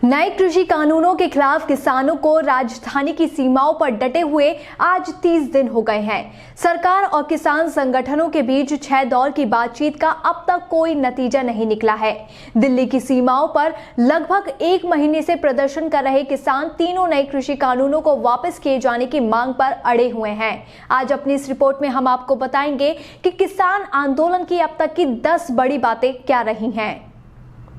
नए कृषि कानूनों के खिलाफ किसानों को राजधानी की सीमाओं पर डटे हुए आज 30 दिन हो गए हैं। सरकार और किसान संगठनों के बीच 6 दौर की बातचीत का अब तक कोई नतीजा नहीं निकला है। दिल्ली की सीमाओं पर लगभग 1 महीने से प्रदर्शन कर रहे किसान तीनों नए कृषि कानूनों को वापस किए जाने की मांग पर अड़े हुए हैं। आज अपनी इस रिपोर्ट में हम आपको बताएंगे कि किसान आंदोलन की अब तक की 10 बड़ी बातें क्या रही हैं।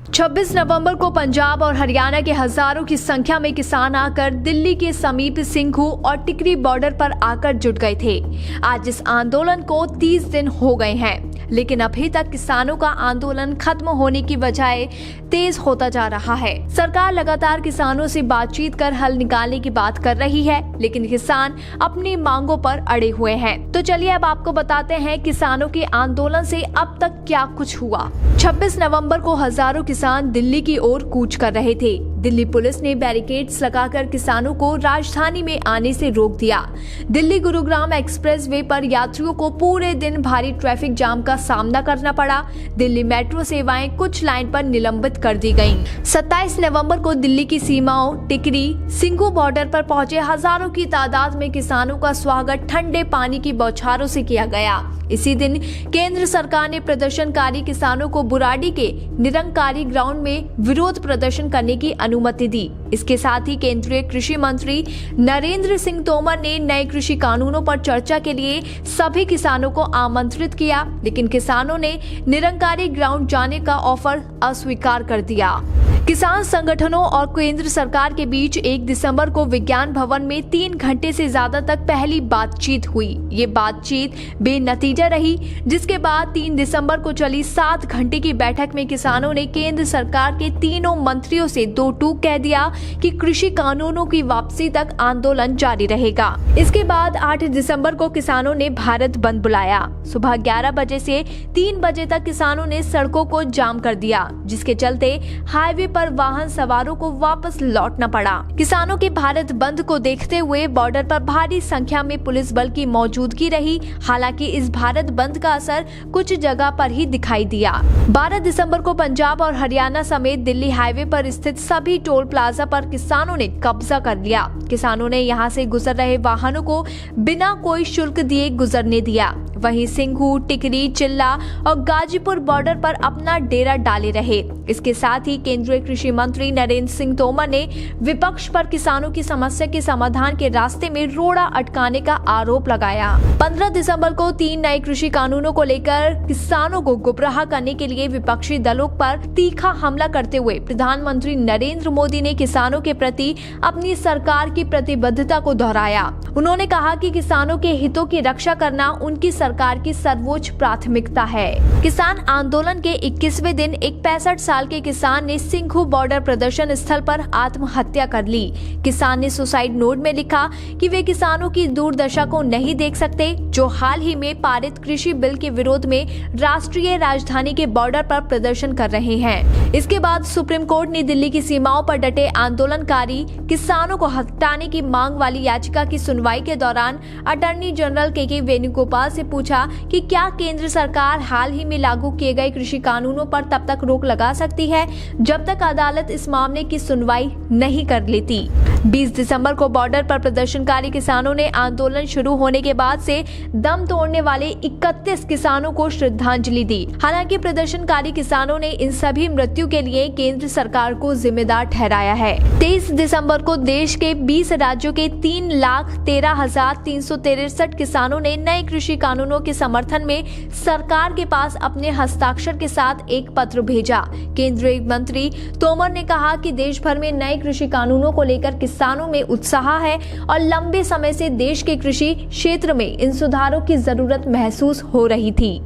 26 नवंबर को पंजाब और हरियाणा के हजारों की संख्या में किसान आकर दिल्ली के समीप सिंघू और टिकरी बॉर्डर पर आकर जुट गए थे। आज इस आंदोलन को 30 दिन हो गए हैं, लेकिन अभी तक किसानों का आंदोलन खत्म होने की बजाय तेज होता जा रहा है। सरकार लगातार किसानों से बातचीत कर हल निकालने की बात कर रही है, लेकिन किसान अपनी मांगों पर अड़े हुए हैं। तो चलिए अब आपको बताते हैं किसानों के आंदोलन से अब तक क्या कुछ हुआ। 26 नवंबर को हजारों किसान दिल्ली की ओर कूच कर रहे थे। दिल्ली पुलिस ने बैरिकेड्स लगाकर किसानों को राजधानी में आने से रोक दिया। दिल्ली गुरुग्राम एक्सप्रेसवे पर यात्रियों को पूरे दिन भारी ट्रैफिक जाम का सामना करना पड़ा। दिल्ली मेट्रो सेवाएं कुछ लाइन पर निलंबित कर दी गईं। 27 नवंबर को दिल्ली की सीमाओं टिकरी सिंघू बॉर्डर पर पहुंचे हजारों की तादाद में किसानों का स्वागत ठंडे पानी की बौछारों से किया गया। इसी दिन केंद्र सरकार ने प्रदर्शनकारी किसानों को बुराड़ी के निरंकारी ग्राउंड में विरोध प्रदर्शन करने की अनुमति दी। इसके साथ ही केंद्रीय कृषि मंत्री नरेंद्र सिंह तोमर ने नए कृषि कानूनों पर चर्चा के लिए सभी किसानों को आमंत्रित किया, लेकिन किसानों ने निरंकारी ग्राउंड जाने का ऑफर अस्वीकार कर दिया। किसान संगठनों और केंद्र सरकार के बीच 1 दिसंबर को विज्ञान भवन में 3 घंटे से ज्यादा तक पहली बातचीत हुई। ये बातचीत बेनतीजा रही, जिसके बाद 3 दिसंबर को चली 7 घंटे की बैठक में किसानों ने केंद्र सरकार के तीनों मंत्रियों से 2 टूक कह दिया कि कृषि कानूनों की वापसी तक आंदोलन जारी रहेगा। इसके बाद 8 दिसंबर को किसानों ने भारत बंद बुलाया। सुबह 11 बजे से 3 बजे तक किसानों ने सड़कों को जाम कर दिया, जिसके चलते हाईवे पर वाहन सवारों को वापस लौटना पड़ा। किसानों के भारत बंद को देखते हुए बॉर्डर पर भारी संख्या में पुलिस बल की मौजूदगी रही। हालांकि इस भारत बंद का असर कुछ जगह पर ही दिखाई दिया। 12 दिसंबर को पंजाब और हरियाणा समेत दिल्ली हाईवे पर स्थित सभी टोल प्लाजा पर किसानों ने कब्जा कर लिया। किसानों ने यहां से गुजर रहे वाहनों को बिना कोई शुल्क दिए गुजरने दिया। वहीं सिंघू, टिकरी, चिल्ला और गाजीपुर बॉर्डर पर अपना डेरा डाले रहे। इसके साथ ही केंद्रीय कृषि मंत्री नरेंद्र सिंह तोमर ने विपक्ष पर किसानों की समस्या के समाधान के रास्ते में रोड़ा अटकाने का आरोप लगाया। 15 दिसंबर को 3 नए कृषि कानूनों को लेकर किसानों को गुमराह करने के लिए विपक्षी दलों पर तीखा हमला करते हुए प्रधानमंत्री नरेंद्र मोदी ने किसानों के प्रति अपनी सरकार की प्रतिबद्धता को दोहराया। उन्होंने कहा कि किसानों के हितों की रक्षा करना उनकी सरकार की सर्वोच्च प्राथमिकता है। किसान आंदोलन के 21वें दिन एक 65 साल के किसान ने सिंघू बॉर्डर प्रदर्शन स्थल पर आत्महत्या कर ली। किसान ने सुसाइड नोट में लिखा कि वे किसानों की दुर्दशा को नहीं देख सकते, जो हाल ही में पारित कृषि बिल के विरोध में राष्ट्रीय राजधानी के बॉर्डर पर प्रदर्शन कर रहे हैं। इसके बाद सुप्रीम कोर्ट ने दिल्ली की सीमाओं पर डटे आंदोलनकारी किसानों को हटाने की मांग वाली याचिका की सुनवाई के दौरान अटॉर्नी जनरल के वेणुगोपाल से पूछा कि क्या केंद्र सरकार हाल ही में लागू किए गए कृषि कानूनों पर तब तक रोक लगा सकती है जब तक अदालत इस मामले की सुनवाई नहीं कर लेती। 20 दिसंबर को बॉर्डर पर प्रदर्शनकारी किसानों ने आंदोलन शुरू होने के बाद से दम तोड़ने वाले 31 किसानों को श्रद्धांजलि दी। हालांकि प्रदर्शनकारी किसानों ने इन सभी मृत्यु के लिए केंद्र सरकार को जिम्मेदार ठहराया है। 23 दिसंबर को देश के 20 राज्यों के 3,13,363 किसानों ने नए कृषि कानूनों के समर्थन में सरकार के पास अपने हस्ताक्षर के साथ एक पत्र भेजा। केंद्रीय मंत्री तोमर ने कहा कि देश भर में नए कृषि कानूनों को लेकर किसानों में उत्साह है और लंबे समय से देश के कृषि क्षेत्र में इन सुधारों की जरूरत महसूस हो रही थी।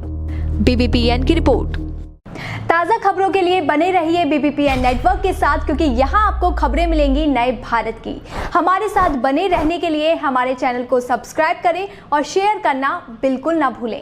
BBPN की रिपोर्ट। ताज़ा खबरों के लिए बने रहिए BBPN नेटवर्क के साथ, क्योंकि यहाँ आपको खबरें मिलेंगी नए भारत की। हमारे साथ बने रहने के लिए हमारे चैनल को सब्सक्राइब करें और शेयर करना बिल्कुल ना भूलें।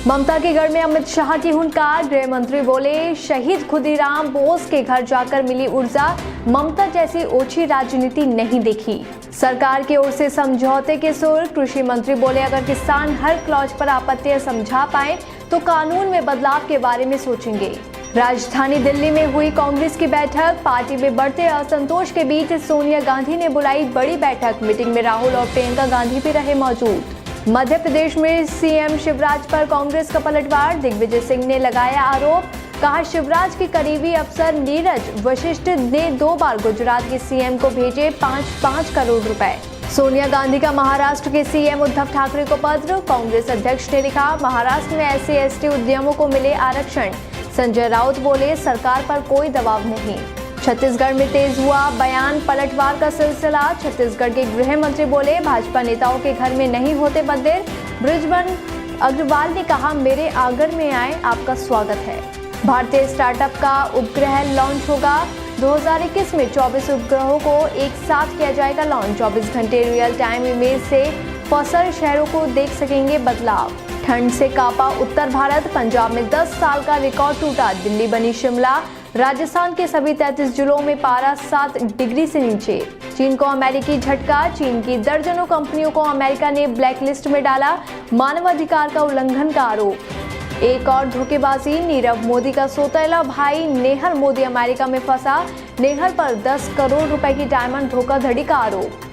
ममता के घर में अमित शाह की हुंकार। गृह मंत्री बोले, शहीद खुदीराम बोस के घर जाकर मिली ऊर्जा, ममता जैसी ओछी राजनीति नहीं देखी। सरकार की ओर से समझौते के सुर। कृषि मंत्री बोले, अगर किसान हर क्लॉज पर आपत्तियां समझा पाए तो कानून में बदलाव के बारे में सोचेंगे। राजधानी दिल्ली में हुई कांग्रेस की बैठक। पार्टी में बढ़ते असंतोष के बीच सोनिया गांधी ने बुलाई बड़ी बैठक। मीटिंग में राहुल और प्रियंका गांधी भी रहे मौजूद। मध्य प्रदेश में सीएम शिवराज पर कांग्रेस का पलटवार। दिग्विजय सिंह ने लगाया आरोप, कहा शिवराज के करीबी अफसर नीरज वशिष्ठ ने 2 बार गुजरात के सीएम को भेजे 5-5 करोड़ रुपए। सोनिया गांधी का महाराष्ट्र के सीएम उद्धव ठाकरे को पत्र। कांग्रेस अध्यक्ष ने लिखा, महाराष्ट्र में SC/ST उद्यमों को मिले आरक्षण। संजय राउत बोले, सरकार पर कोई दबाव नहीं। छत्तीसगढ़ में तेज हुआ बयान पलटवार का सिलसिला। छत्तीसगढ़ के गृह मंत्री बोले, भाजपा नेताओं के घर में नहीं होते मंदिर। बृजमन अग्रवाल ने कहा, मेरे आंगन में आए, आपका स्वागत है। भारतीय स्टार्टअप का उपग्रह लॉन्च होगा। 2021 में 24 उपग्रहों को एक साथ किया जाएगा लॉन्च। 24 घंटे रियल टाइम इमेज से फंसे शहरों को देख सकेंगे बदलाव। ठंड से कांपा उत्तर भारत। पंजाब में 10 साल का रिकॉर्ड टूटा। दिल्ली बनी शिमला। राजस्थान के सभी 33 जिलों में पारा 7 डिग्री से नीचे। चीन को अमेरिकी झटका। चीन की दर्जनों कंपनियों को अमेरिका ने ब्लैकलिस्ट में डाला। मानवाधिकार का उल्लंघन का आरोप। एक और धोखेबाजी। नीरव मोदी का सौतेला भाई नेहल मोदी अमेरिका में फंसा। नेहल पर 10 करोड़ रुपए की डायमंड धोखाधड़ी का आरोप।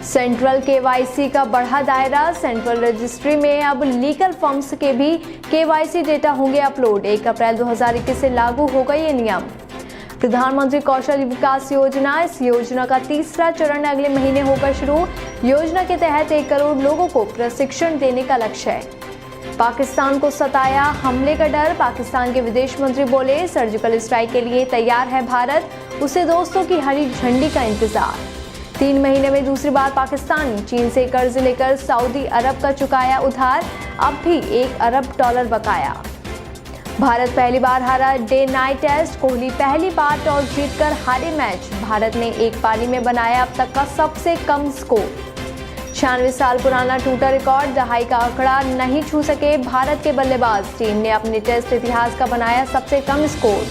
सेंट्रल KYC का बढ़ा दायरा। सेंट्रल रजिस्ट्री में अब लीगल फर्म्स के भी KYC डेटा होंगे अपलोड। 1 अप्रैल 2021 से लागू होगा ये नियम। प्रधानमंत्री कौशल विकास योजना। इस योजना का तीसरा चरण अगले महीने होगा शुरू। योजना के तहत 1 करोड़ लोगों को प्रशिक्षण देने का लक्ष्य है। पाकिस्तान को सताया हमले का डर। पाकिस्तान के विदेश मंत्री बोले, सर्जिकल स्ट्राइक के लिए तैयार है भारत, उसे दोस्तों की हरी झंडी का इंतजार। 3 महीने में दूसरी बार पाकिस्तान चीन से कर्ज लेकर सऊदी अरब का चुकाया उधार। अब भी $1 अरब बकाया। भारत पहली बार हारा डे नाइट टेस्ट। कोहली पहली बार टॉस जीतकर हारे मैच। भारत ने एक पारी में बनाया अब तक का सबसे कम स्कोर। 96 साल पुराना टूटा रिकॉर्ड। दहाई का आंकड़ा नहीं छू सके भारत के बल्लेबाज। टीम ने अपने टेस्ट इतिहास का बनाया सबसे कम स्कोर।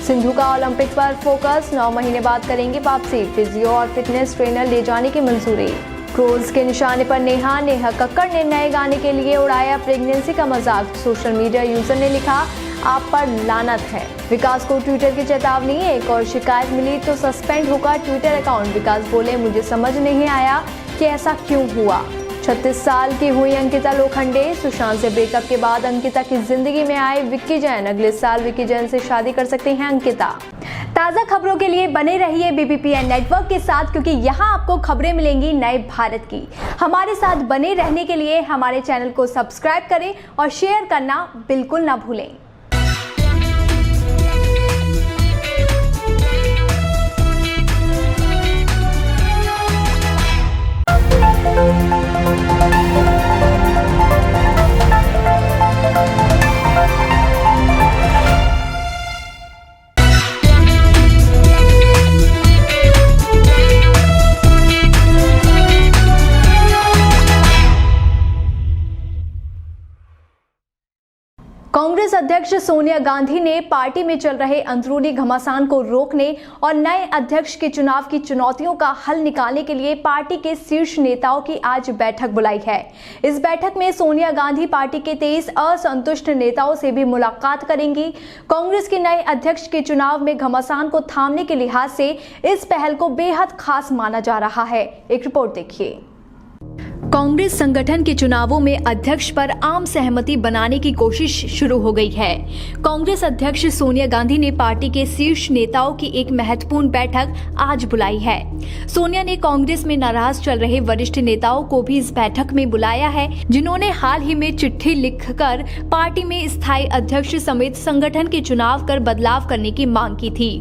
सिंधु का ओलंपिक पर फोकस। 9 महीने बाद करेंगे वापसी। फिजियो और फिटनेस ट्रेनर ले जाने की मंजूरी। ट्रोल्स के निशाने पर नेहा कक्कड़ ने नए गाने के लिए उड़ाया प्रेगनेंसी का मजाक। सोशल मीडिया यूजर ने लिखा, आप पर लानत है। विकास को ट्विटर की चेतावनी। एक और शिकायत मिली तो सस्पेंड होगा ट्विटर अकाउंट। विकास बोले, मुझे समझ नहीं आया कि ऐसा क्यों हुआ। 36 साल की हुई अंकिता लोखंडे। सुशांत से ब्रेकअप के बाद अंकिता की जिंदगी में आए विक्की जैन। अगले साल विक्की जैन से शादी कर सकती हैं अंकिता। ताज़ा खबरों के लिए बने रहिए BBPN नेटवर्क के साथ, क्योंकि यहाँ आपको खबरें मिलेंगी नए भारत की। हमारे साथ बने रहने के लिए हमारे चैनल को सब्सक्राइब करें और शेयर करना बिल्कुल ना भूलें। कांग्रेस अध्यक्ष सोनिया गांधी ने पार्टी में चल रहे अंदरूनी घमासान को रोकने और नए अध्यक्ष के चुनाव की चुनौतियों का हल निकालने के लिए पार्टी के शीर्ष नेताओं की आज बैठक बुलाई है। इस बैठक में सोनिया गांधी पार्टी के 23 असंतुष्ट नेताओं से भी मुलाकात करेंगी। कांग्रेस के नए अध्यक्ष के चुनाव में घमासान को थामने के लिहाज से इस पहल को बेहद खास माना जा रहा है। एक रिपोर्ट देखिए। कांग्रेस संगठन के चुनावों में अध्यक्ष पर आम सहमति बनाने की कोशिश शुरू हो गई है। कांग्रेस अध्यक्ष सोनिया गांधी ने पार्टी के शीर्ष नेताओं की एक महत्वपूर्ण बैठक आज बुलाई है। सोनिया ने कांग्रेस में नाराज चल रहे वरिष्ठ नेताओं को भी इस बैठक में बुलाया है, जिन्होंने हाल ही में चिट्ठी लिखकर पार्टी में स्थायी अध्यक्ष समेत संगठन के चुनाव कर बदलाव करने की मांग की थी।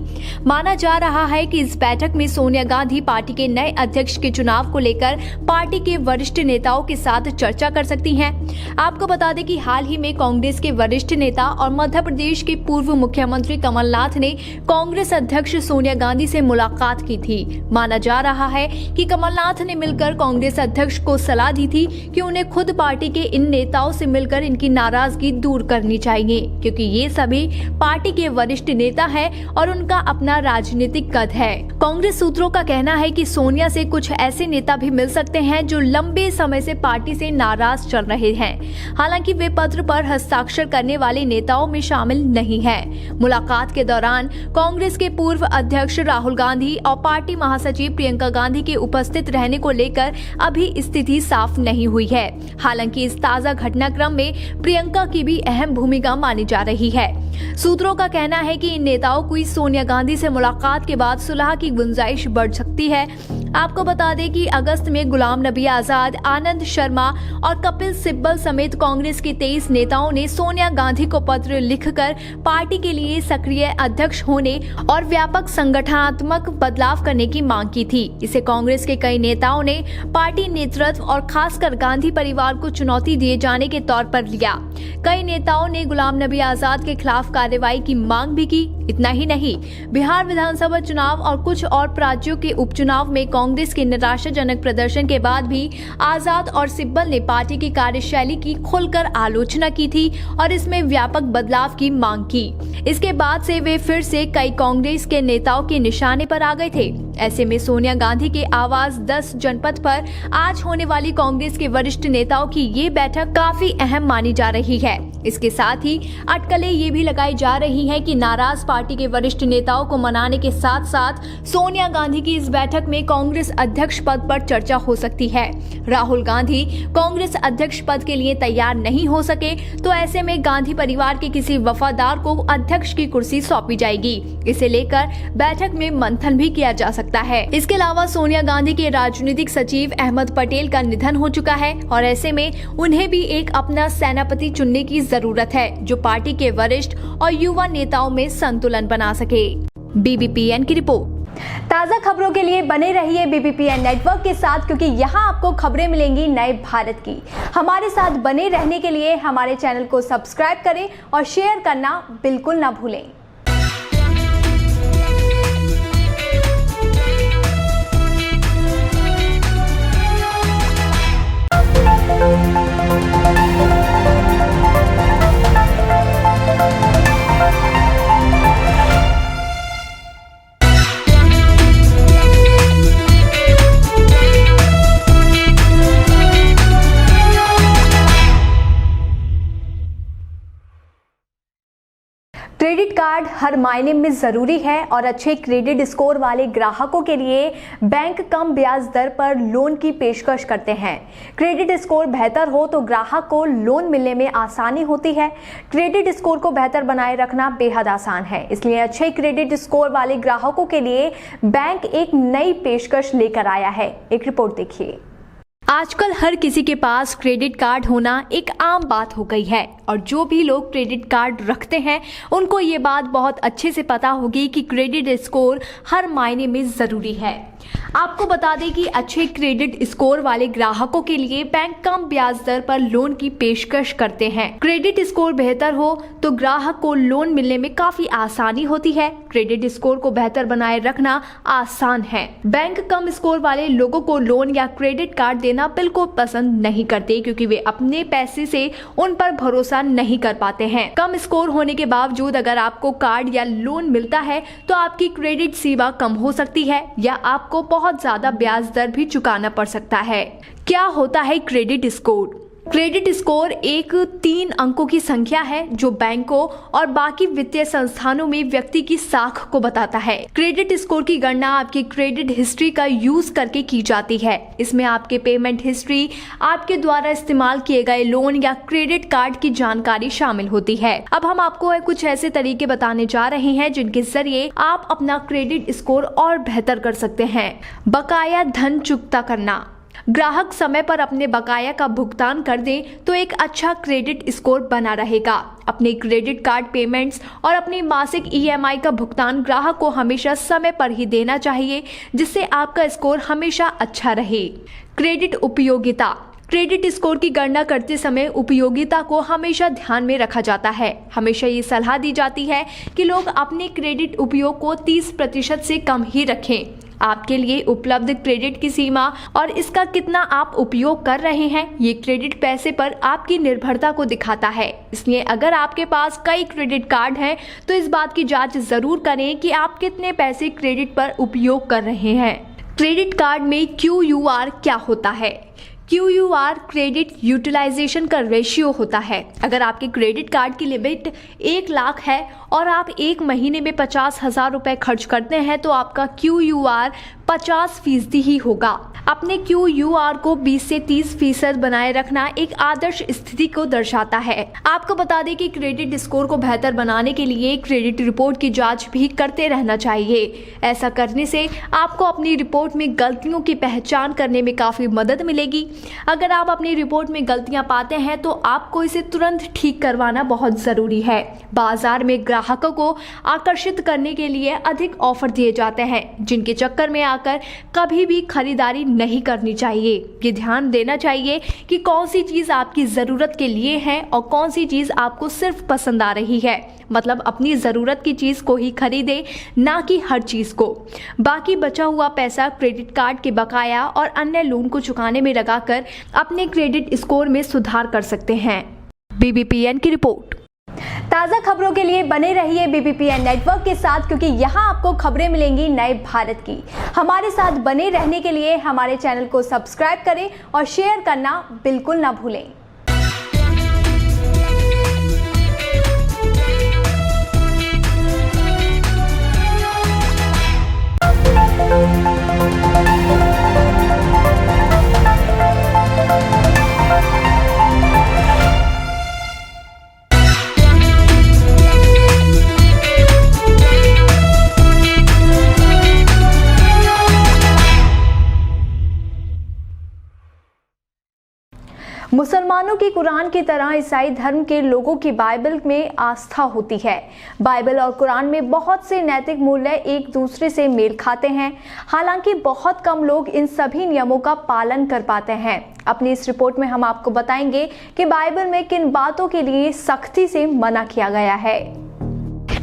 माना जा रहा है कि इस बैठक में सोनिया गांधी पार्टी के नए अध्यक्ष के चुनाव को लेकर पार्टी के वरिष्ठ वरिष्ठ नेताओं के साथ चर्चा कर सकती हैं। आपको बता दें कि हाल ही में कांग्रेस के वरिष्ठ नेता और मध्य प्रदेश के पूर्व मुख्यमंत्री कमलनाथ ने कांग्रेस अध्यक्ष सोनिया गांधी से मुलाकात की थी। माना जा रहा है कि कमलनाथ ने मिलकर कांग्रेस अध्यक्ष को सलाह दी थी कि उन्हें खुद पार्टी के इन नेताओं से मिलकर इनकी नाराजगी दूर करनी चाहिए, क्योंकि ये सभी पार्टी के वरिष्ठ नेता हैं और उनका अपना राजनीतिक कद है। कांग्रेस सूत्रों का कहना है कि सोनिया से कुछ ऐसे नेता भी मिल सकते हैं जो लंबे समय से पार्टी से नाराज चल रहे हैं। हालांकि वे पत्र पर हस्ताक्षर करने वाले नेताओं में शामिल नहीं हैं। मुलाकात के दौरान कांग्रेस के पूर्व अध्यक्ष राहुल गांधी और पार्टी महासचिव प्रियंका गांधी के उपस्थित रहने को लेकर अभी स्थिति साफ नहीं हुई है। हालांकि इस ताजा घटनाक्रम में प्रियंका की भी अहम भूमिका मानी जा रही है। सूत्रों का कहना है कि इन नेताओं की सोनिया गांधी से मुलाकात के बाद सुलह की गुंजाइश बढ़ सकती है। आपको बता दें कि अगस्त में गुलाम नबी आजाद, आनंद शर्मा और कपिल सिब्बल समेत कांग्रेस के 23 नेताओं ने सोनिया गांधी को पत्र लिखकर पार्टी के लिए सक्रिय अध्यक्ष होने और व्यापक संगठनात्मक बदलाव करने की मांग की थी। इसे कांग्रेस के कई नेताओं ने पार्टी नेतृत्व और खासकर गांधी परिवार को चुनौती दिए जाने के तौर पर लिया। कई नेताओं ने गुलाम नबी आजाद के खिलाफ कार्रवाई की मांग भी की। इतना ही नहीं, बिहार विधानसभा चुनाव और कुछ और राज्यों के उपचुनाव में कांग्रेस के निराशाजनक प्रदर्शन के बाद भी आजाद और सिब्बल ने पार्टी की कार्यशैली की खुलकर आलोचना की थी और इसमें व्यापक बदलाव की मांग की। इसके बाद से वे फिर से कई कांग्रेस के नेताओं के निशाने पर आ गए थे। ऐसे में सोनिया गांधी के आवास 10 जनपद पर आज होने वाली कांग्रेस के वरिष्ठ नेताओं की ये बैठक काफी अहम मानी जा रही है। इसके साथ ही अटकलें ये भी लगाई जा रही हैं कि नाराज पार्टी के वरिष्ठ नेताओं को मनाने के साथ साथ सोनिया गांधी की इस बैठक में कांग्रेस अध्यक्ष पद पर चर्चा हो सकती है। राहुल गांधी कांग्रेस अध्यक्ष पद के लिए तैयार नहीं हो सके तो ऐसे में गांधी परिवार के किसी वफादार को अध्यक्ष की कुर्सी सौंपी जाएगी। इसे लेकर बैठक में मंथन भी किया जा सकता है। इसके अलावा सोनिया गांधी के राजनीतिक सचिव अहमद पटेल का निधन हो चुका है और ऐसे में उन्हें भी एक अपना सेनापति चुनने की जरूरत है जो पार्टी के वरिष्ठ और युवा नेताओं में संतुलन बना सके। BBPN की रिपोर्ट। ताज़ा खबरों के लिए बने रहिए BBPN नेटवर्क के साथ, क्योंकि यहाँ आपको खबरें मिलेंगी नए भारत की। हमारे साथ बने रहने के लिए हमारे चैनल को सब्सक्राइब करें और शेयर करना बिल्कुल ना भूलें। क्रेडिट कार्ड हर मायने में जरूरी है और अच्छे क्रेडिट स्कोर वाले ग्राहकों के लिए बैंक कम ब्याज दर पर लोन की पेशकश करते हैं। क्रेडिट स्कोर बेहतर हो तो ग्राहक को लोन मिलने में आसानी होती है। क्रेडिट स्कोर को बेहतर बनाए रखना बेहद आसान है, इसलिए अच्छे क्रेडिट स्कोर वाले ग्राहकों के लिए बैंक एक नई पेशकश लेकर आया है। एक रिपोर्ट देखिए। आजकल हर किसी के पास क्रेडिट कार्ड होना एक आम बात हो गई है और जो भी लोग क्रेडिट कार्ड रखते हैं उनको ये बात बहुत अच्छे से पता होगी कि क्रेडिट स्कोर हर मायने में ज़रूरी है। आपको बता दें कि अच्छे क्रेडिट स्कोर वाले ग्राहकों के लिए बैंक कम ब्याज दर पर लोन की पेशकश करते हैं। क्रेडिट स्कोर बेहतर हो तो ग्राहक को लोन मिलने में काफी आसानी होती है। क्रेडिट स्कोर को बेहतर बनाए रखना आसान है। बैंक कम स्कोर वाले लोगों को लोन या क्रेडिट कार्ड देना बिल्कुल पसंद नहीं करते, क्योंकि वे अपने पैसे से उन पर भरोसा नहीं कर पाते हैं। कम स्कोर होने के बावजूद अगर आपको कार्ड या लोन मिलता है तो आपकी क्रेडिट सीमा कम हो सकती है या आपको बहुत ज्यादा ब्याज दर भी चुकाना पड़ सकता है। क्या होता है क्रेडिट स्कोर? क्रेडिट स्कोर एक 3 अंकों की संख्या है जो बैंकों और बाकी वित्तीय संस्थानों में व्यक्ति की साख को बताता है। क्रेडिट स्कोर की गणना आपकी क्रेडिट हिस्ट्री का यूज करके की जाती है। इसमें आपके पेमेंट हिस्ट्री, आपके द्वारा इस्तेमाल किए गए लोन या क्रेडिट कार्ड की जानकारी शामिल होती है। अब हम आपको कुछ ऐसे तरीके बताने जा रहे हैं जिनके जरिए आप अपना क्रेडिट स्कोर और बेहतर कर सकते हैं। बकाया धन चुकता करना। ग्राहक समय पर अपने बकाया का भुगतान कर दे तो एक अच्छा क्रेडिट स्कोर बना रहेगा। अपने क्रेडिट कार्ड पेमेंट्स और अपनी मासिक EMI का भुगतान ग्राहक को हमेशा समय पर ही देना चाहिए, जिससे आपका स्कोर हमेशा अच्छा रहे। क्रेडिट उपयोगिता। क्रेडिट स्कोर की गणना करते समय उपयोगिता को हमेशा ध्यान में रखा जाता है। हमेशा ये सलाह दी जाती है कि लोग अपने क्रेडिट उपयोग को 30% से कम ही रखें। आपके लिए उपलब्ध क्रेडिट की सीमा और इसका कितना आप उपयोग कर रहे हैं, ये क्रेडिट पैसे पर आपकी निर्भरता को दिखाता है। इसलिए अगर आपके पास कई क्रेडिट कार्ड हैं तो इस बात की जांच जरूर करें कि आप कितने पैसे क्रेडिट पर उपयोग कर रहे हैं। क्रेडिट कार्ड में QUR क्या होता है? QUR क्रेडिट यूटिलाइजेशन का रेशियो होता है। अगर आपके क्रेडिट कार्ड की लिमिट 1 लाख है और आप एक महीने में 50,000 रुपए खर्च करते हैं तो आपका QUR 50% ही होगा। अपने QUR को 20 से 30% बनाए रखना एक आदर्श स्थिति को दर्शाता है। आपको बता दें कि क्रेडिट स्कोर को बेहतर बनाने के लिए क्रेडिट रिपोर्ट की जांच भी करते रहना चाहिए। ऐसा करने से आपको अपनी रिपोर्ट में गलतियों की पहचान करने में काफी मदद मिलेगी। अगर आप अपनी रिपोर्ट में गलतियां पाते हैं तो आपको इसे तुरंत ठीक करवाना बहुत जरूरी है। बाजार में ग्राहकों को आकर्षित करने के लिए अधिक ऑफर दिए जाते हैं, जिनके चक्कर में आकर कभी भी खरीदारी नहीं करनी चाहिए। ये ध्यान देना चाहिए कि कौन सी चीज आपकी जरूरत के लिए है और कौन सी चीज आपको सिर्फ पसंद आ रही है। मतलब अपनी जरूरत की चीज को ही खरीदे, ना कि हर चीज को। बाकी बचा हुआ पैसा क्रेडिट कार्ड के बकाया और अन्य लोन को चुकाने में लगाकर अपने क्रेडिट स्कोर में सुधार कर सकते हैं। BBPN की रिपोर्ट। ताज़ा खबरों के लिए बने रहिए BBPN नेटवर्क के साथ, क्योंकि यहाँ आपको खबरें मिलेंगी नए भारत की। हमारे साथ बने रहने के लिए हमारे चैनल को सब्सक्राइब करें और शेयर करना बिल्कुल ना भूलें। मुसलमानों की कुरान की तरह ईसाई धर्म के लोगों की बाइबल में आस्था होती है। बाइबल और कुरान में बहुत से नैतिक मूल्य एक दूसरे से मेल खाते हैं। हालांकि बहुत कम लोग इन सभी नियमों का पालन कर पाते हैं। अपनी इस रिपोर्ट में हम आपको बताएंगे कि बाइबल में किन बातों के लिए सख्ती से मना किया गया है।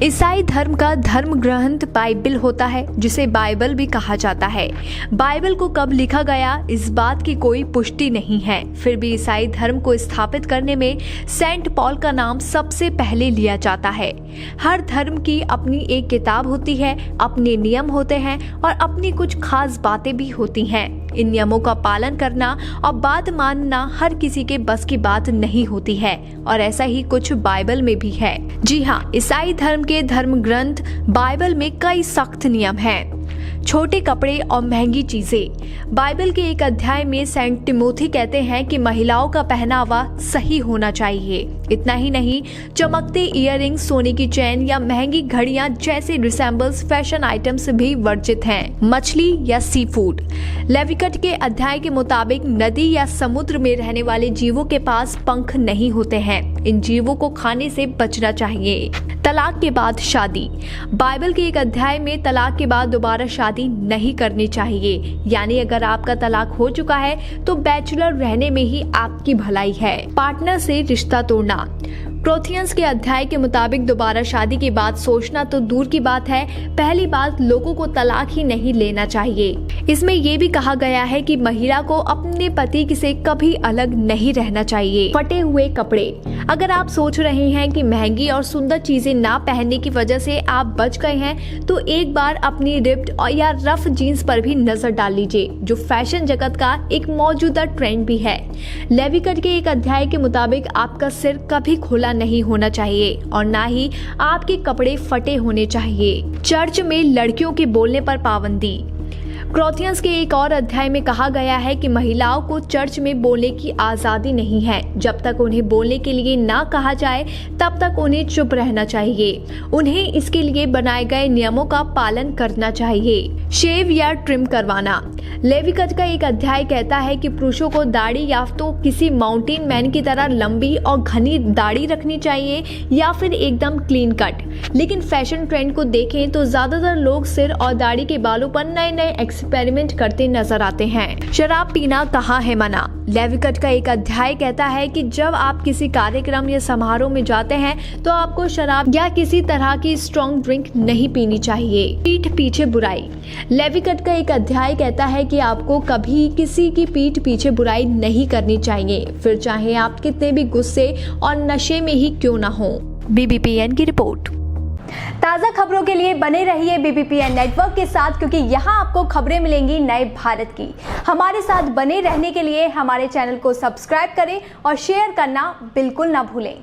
ईसाई धर्म का धर्म ग्रंथ बाइबल होता है, जिसे बाइबल भी कहा जाता है। बाइबल को कब लिखा गया, इस बात की कोई पुष्टि नहीं है। फिर भी ईसाई धर्म को स्थापित करने में सेंट पॉल का नाम सबसे पहले लिया जाता है। हर धर्म की अपनी एक किताब होती है, अपने नियम होते हैं और अपनी कुछ खास बातें भी होती हैं। इन नियमों का पालन करना और बात मानना हर किसी के बस की बात नहीं होती है, और ऐसा ही कुछ बाइबल में भी है। जी हाँ, ईसाई धर्म के धर्म ग्रंथ बाइबल में कई सख्त नियम हैं। छोटे कपड़े और महंगी चीजें। बाइबल के एक अध्याय में सेंट टिमोथी कहते हैं कि महिलाओं का पहनावा सही होना चाहिए। इतना ही नहीं, चमकते इयररिंग्स, सोने की चेन या महंगी घड़ियां जैसे रिसेम्बल्स फैशन आइटम्स भी वर्जित हैं। मछली या सी फूड। लेविटिकस के अध्याय के मुताबिक नदी या समुद्र में रहने वाले जीवों के पास पंख नहीं होते हैं। इन जीवों को खाने से बचना चाहिए। तलाक के बाद शादी। बाइबल के एक अध्याय में तलाक के बाद दोबारा शादी नहीं करनी चाहिए। यानी अगर आपका तलाक हो चुका है तो बैचलर रहने में ही आपकी भलाई है। पार्टनर से रिश्ता तोड़ना। क्रोथियंस के अध्याय के मुताबिक दोबारा शादी की बात सोचना तो दूर की बात है, पहली बात लोगों को तलाक ही नहीं लेना चाहिए। इसमें यह भी कहा गया है कि महिला को अपने पति से कभी अलग नहीं रहना चाहिए। फटे हुए कपड़े। अगर आप सोच रहे हैं कि महंगी और सुंदर चीजें ना पहनने की वजह से आप बच गए हैं, तो एक बार अपनी रिप्ड और या रफ जीन्स पर भी नजर डाल लीजिए, जो फैशन जगत का एक मौजूदा ट्रेंड भी है। लेविटिकस के एक अध्याय के मुताबिक आपका सिर कभी खुला नहीं होना चाहिए और ना ही आपके कपड़े फटे होने चाहिए। चर्च में लड़कियों के बोलने पर पाबंदी। क्रोथियंस के एक और अध्याय में कहा गया है कि महिलाओं को चर्च में बोलने की आजादी नहीं है। जब तक उन्हें बोलने के लिए ना कहा जाए तब तक उन्हें चुप रहना चाहिए। उन्हें इसके लिए बनाए गए नियमों का पालन करना चाहिए। शेव या ट्रिम करवाना। लेविटिकस का एक अध्याय कहता है कि पुरुषों को दाढ़ी या तो किसी माउंटेन मैन की तरह लंबी और घनी दाढ़ी रखनी चाहिए या फिर एकदम क्लीन कट। लेकिन फैशन ट्रेंड को देखें तो ज्यादातर लोग सिर और दाढ़ी के बालों पर नए नए एक्सपेरिमेंट करते नजर आते हैं। शराब पीना कहाँ है मना। लेविकट का एक अध्याय कहता है कि जब आप किसी कार्यक्रम या समारोह में जाते हैं तो आपको शराब या किसी तरह की स्ट्रॉन्ग ड्रिंक नहीं पीनी चाहिए। पीठ पीछे बुराई। लेविकट का एक अध्याय कहता है कि आपको कभी किसी की पीठ पीछे बुराई नहीं करनी चाहिए, फिर चाहे आप कितने भी गुस्से और नशे में ही क्यों ना हो। BBPN की रिपोर्ट। ताज़ा खबरों के लिए बने रहिए BBPN नेटवर्क के साथ, क्योंकि यहाँ आपको खबरें मिलेंगी नए भारत की। हमारे साथ बने रहने के लिए हमारे चैनल को सब्सक्राइब करें और शेयर करना बिल्कुल ना भूलें।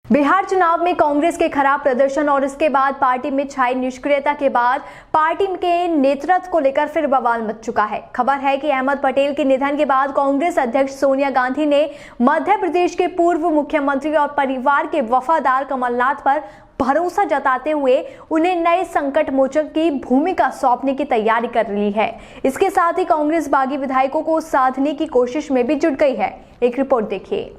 बिहार चुनाव में कांग्रेस के खराब प्रदर्शन और इसके बाद पार्टी में छाई निष्क्रियता के बाद पार्टी के नेतृत्व को लेकर फिर बवाल मच चुका है। खबर है कि अहमद पटेल के निधन के बाद कांग्रेस अध्यक्ष सोनिया गांधी ने मध्य प्रदेश के पूर्व मुख्यमंत्री और परिवार के वफादार कमलनाथ पर भरोसा जताते हुए उन्हें नए संकट मोचक की भूमिका सौंपने की तैयारी कर ली है। इसके साथ ही कांग्रेस बागी विधायकों को साधने की कोशिश में भी जुट गई है। एक रिपोर्ट देखिए।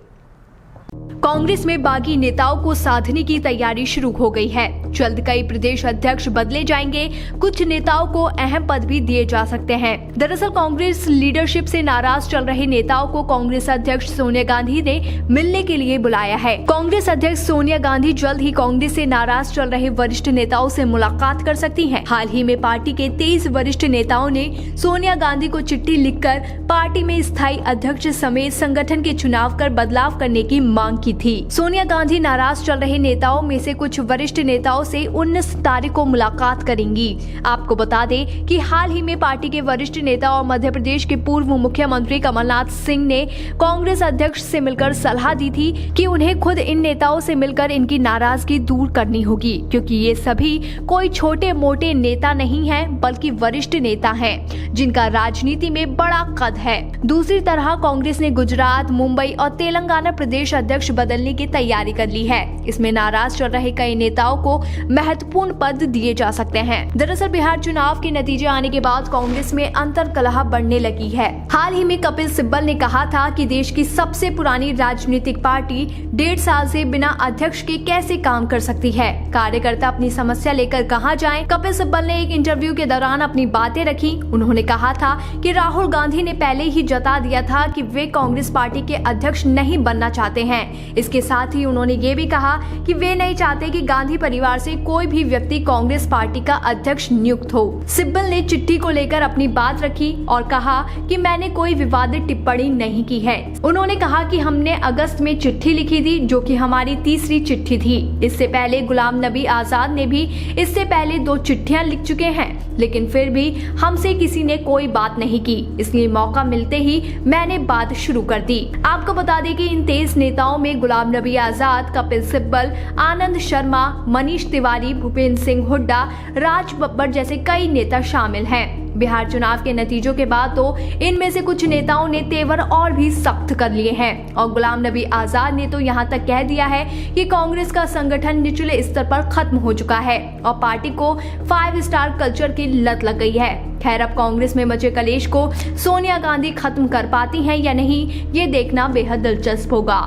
कांग्रेस में बागी नेताओं को साधने की तैयारी शुरू हो गई है। जल्द कई प्रदेश अध्यक्ष बदले जाएंगे, कुछ नेताओं को अहम पद भी दिए जा सकते हैं। दरअसल कांग्रेस लीडरशिप से नाराज चल रहे नेताओं को कांग्रेस अध्यक्ष सोनिया गांधी ने मिलने के लिए बुलाया है। कांग्रेस अध्यक्ष सोनिया गांधी जल्द ही कांग्रेस से नाराज चल रहे वरिष्ठ नेताओं से मुलाकात कर सकती हैं। हाल ही में पार्टी के 23 वरिष्ठ नेताओं ने सोनिया गांधी को चिट्ठी लिखकर पार्टी में स्थायी अध्यक्ष समेत संगठन के चुनाव कर बदलाव करने की मांग की थी। सोनिया गांधी नाराज चल रहे नेताओं में से कुछ वरिष्ठ नेताओं से 19 तारीख को मुलाकात करेंगी। आपको बता दें कि हाल ही में पार्टी के वरिष्ठ नेता और मध्य प्रदेश के पूर्व मुख्यमंत्री कमलनाथ सिंह ने कांग्रेस अध्यक्ष से मिलकर सलाह दी थी कि उन्हें खुद इन नेताओं से मिलकर इनकी नाराजगी दूर करनी होगी, क्योंकि ये सभी कोई छोटे मोटे नेता नहीं हैं, बल्कि वरिष्ठ नेता हैं जिनका राजनीति में बड़ा कद है। दूसरी तरह कांग्रेस ने गुजरात, मुंबई और तेलंगाना प्रदेश अध्यक्ष बदलने की तैयारी कर ली है। इसमें नाराज चल रहे कई नेताओं को महत्वपूर्ण पद दिए जा सकते हैं। दरअसल बिहार चुनाव के नतीजे आने के बाद कांग्रेस में अंतर्कलह बढ़ने लगी है। हाल ही में कपिल सिब्बल ने कहा था कि देश की सबसे पुरानी राजनीतिक पार्टी 1.5 साल से बिना अध्यक्ष के कैसे काम कर सकती है। कार्यकर्ता अपनी समस्या लेकर कहां जाएं? कपिल सिब्बल ने एक इंटरव्यू के दौरान अपनी बातें रखी। उन्होंने कहा था कि राहुल गांधी ने पहले ही जता दिया था कि वे कांग्रेस पार्टी के अध्यक्ष नहीं बनना चाहते हैं। इसके साथ ही उन्होंने ये भी कहा कि वे नहीं चाहते कि गांधी परिवार से कोई भी व्यक्ति कांग्रेस पार्टी का अध्यक्ष नियुक्त हो। सिब्बल ने चिट्ठी को लेकर अपनी बात रखी और कहा कि मैंने कोई विवादित टिप्पणी नहीं की है। उन्होंने कहा कि हमने अगस्त में चिट्ठी लिखी थी, जो कि हमारी तीसरी चिट्ठी थी। इससे पहले गुलाम नबी आजाद ने भी इससे पहले 2 चिट्ठियां लिख चुके हैं, लेकिन फिर भी हमसे किसी ने कोई बात नहीं की। इसलिए मौका मिलते ही मैंने बात शुरू कर दी। आपको बता दें कि इन 23 नेताओं में गुलाम नबी आजाद, कपिल सिब्बल, आनंद शर्मा, मनीष तिवारी, भूपेंद्र सिंह हुड्डा, राज बब्बर जैसे कई नेता शामिल हैं। बिहार चुनाव के नतीजों के बाद तो इनमें से कुछ नेताओं ने तेवर और भी सख्त कर लिए हैं और गुलाम नबी आजाद ने तो यहां तक कह दिया है कि कांग्रेस का संगठन निचले स्तर पर खत्म हो चुका है और पार्टी को 5 स्टार कल्चर की लत लग गई है। खैर, अब कांग्रेस में मचे कलेश को सोनिया गांधी खत्म कर पाती हैं या नहीं, ये देखना बेहद दिलचस्प होगा।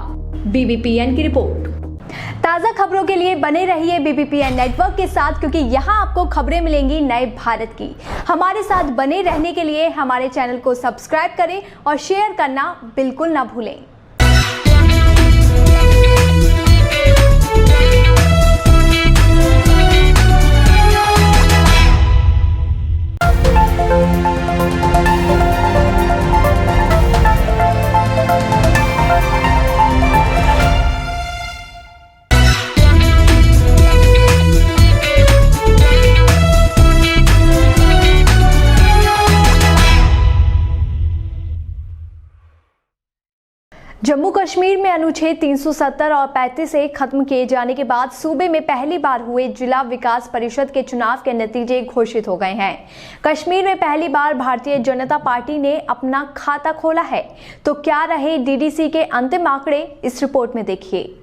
BBPN की रिपोर्ट। ताज़ा खबरों के लिए बने रहिए BBPN नेटवर्क के साथ, क्योंकि यहाँ आपको खबरें मिलेंगी नए भारत की। हमारे साथ बने रहने के लिए हमारे चैनल को सब्सक्राइब करें और शेयर करना बिल्कुल ना भूलें। जम्मू कश्मीर में अनुच्छेद 370 और 35 ए खत्म किए जाने के बाद सूबे में पहली बार हुए जिला विकास परिषद के चुनाव के नतीजे घोषित हो गए हैं। कश्मीर में पहली बार भारतीय जनता पार्टी ने अपना खाता खोला है। तो क्या रहे डीडीसी के अंतिम आंकड़े, इस रिपोर्ट में देखिए।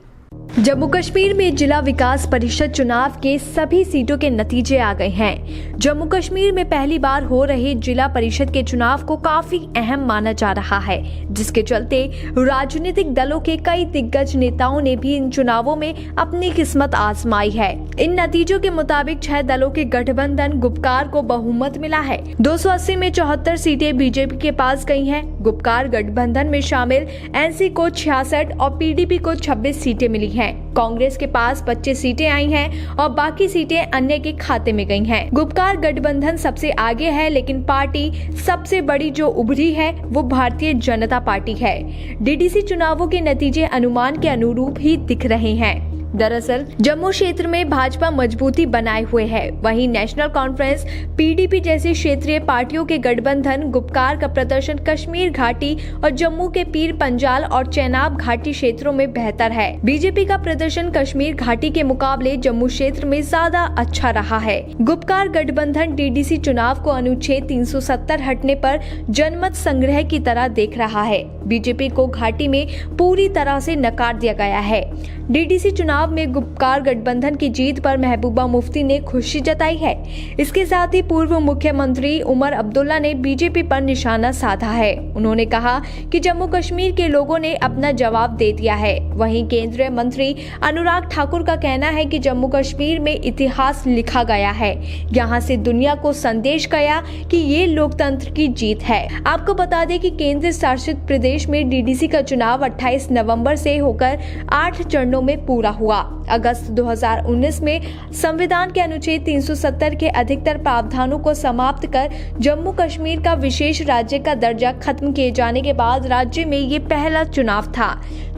जम्मू कश्मीर में जिला विकास परिषद चुनाव के सभी सीटों के नतीजे आ गए हैं। जम्मू कश्मीर में पहली बार हो रहे जिला परिषद के चुनाव को काफी अहम माना जा रहा है, जिसके चलते राजनीतिक दलों के कई दिग्गज नेताओं ने भी इन चुनावों में अपनी किस्मत आजमाई है। इन नतीजों के मुताबिक 6 दलों के गठबंधन गुपकार को बहुमत मिला है। 280 में 74 सीटें बीजेपी के पास गई हैं। गुपकार गठबंधन में शामिल एनसी को 66 और पीडीपी को 26 सीटें मिली हैं। कांग्रेस के पास 25 सीटें आई हैं और बाकी सीटें अन्य के खाते में गई हैं। गुपकार गठबंधन सबसे आगे है, लेकिन पार्टी सबसे बड़ी जो उभरी है वो भारतीय जनता पार्टी है। डीडीसी चुनावों के नतीजे अनुमान के अनुरूप ही दिख रहे हैं। दरअसल जम्मू क्षेत्र में भाजपा मजबूती बनाए हुए है, वहीं नेशनल कॉन्फ्रेंस, पीडीपी जैसी क्षेत्रीय पार्टियों के गठबंधन गुपकार का प्रदर्शन कश्मीर घाटी और जम्मू के पीर पंजाल और चेनाब घाटी क्षेत्रों में बेहतर है। बीजेपी का प्रदर्शन कश्मीर घाटी के मुकाबले जम्मू क्षेत्र में ज्यादा अच्छा रहा है। गुपकार गठबंधन डीडीसी चुनाव को अनुच्छेद 370 हटने पर जनमत संग्रह की तरह देख रहा है। बीजेपी को घाटी में पूरी तरह से नकार दिया गया है। डीडीसी चुनाव में गुपकार गठबंधन की जीत पर महबूबा मुफ्ती ने खुशी जताई है। इसके साथ ही पूर्व मुख्यमंत्री उमर अब्दुल्ला ने बीजेपी पर निशाना साधा है। उन्होंने कहा कि जम्मू कश्मीर के लोगों ने अपना जवाब दे दिया है। वहीं केंद्रीय मंत्री अनुराग ठाकुर का कहना है कि जम्मू कश्मीर में इतिहास लिखा गया है। यहाँ से दुनिया को संदेश गया कि ये लोकतंत्र की जीत है। आपको बता दें कि केंद्र शासित प्रदेश में डीडीसी का चुनाव 28 नवंबर से होकर 8 चरणों में पूरा हुआ। अगस्त 2019 में संविधान के अनुच्छेद 370 के अधिकतर प्रावधानों को समाप्त कर जम्मू कश्मीर का विशेष राज्य का दर्जा खत्म किए जाने के बाद राज्य में ये पहला चुनाव था।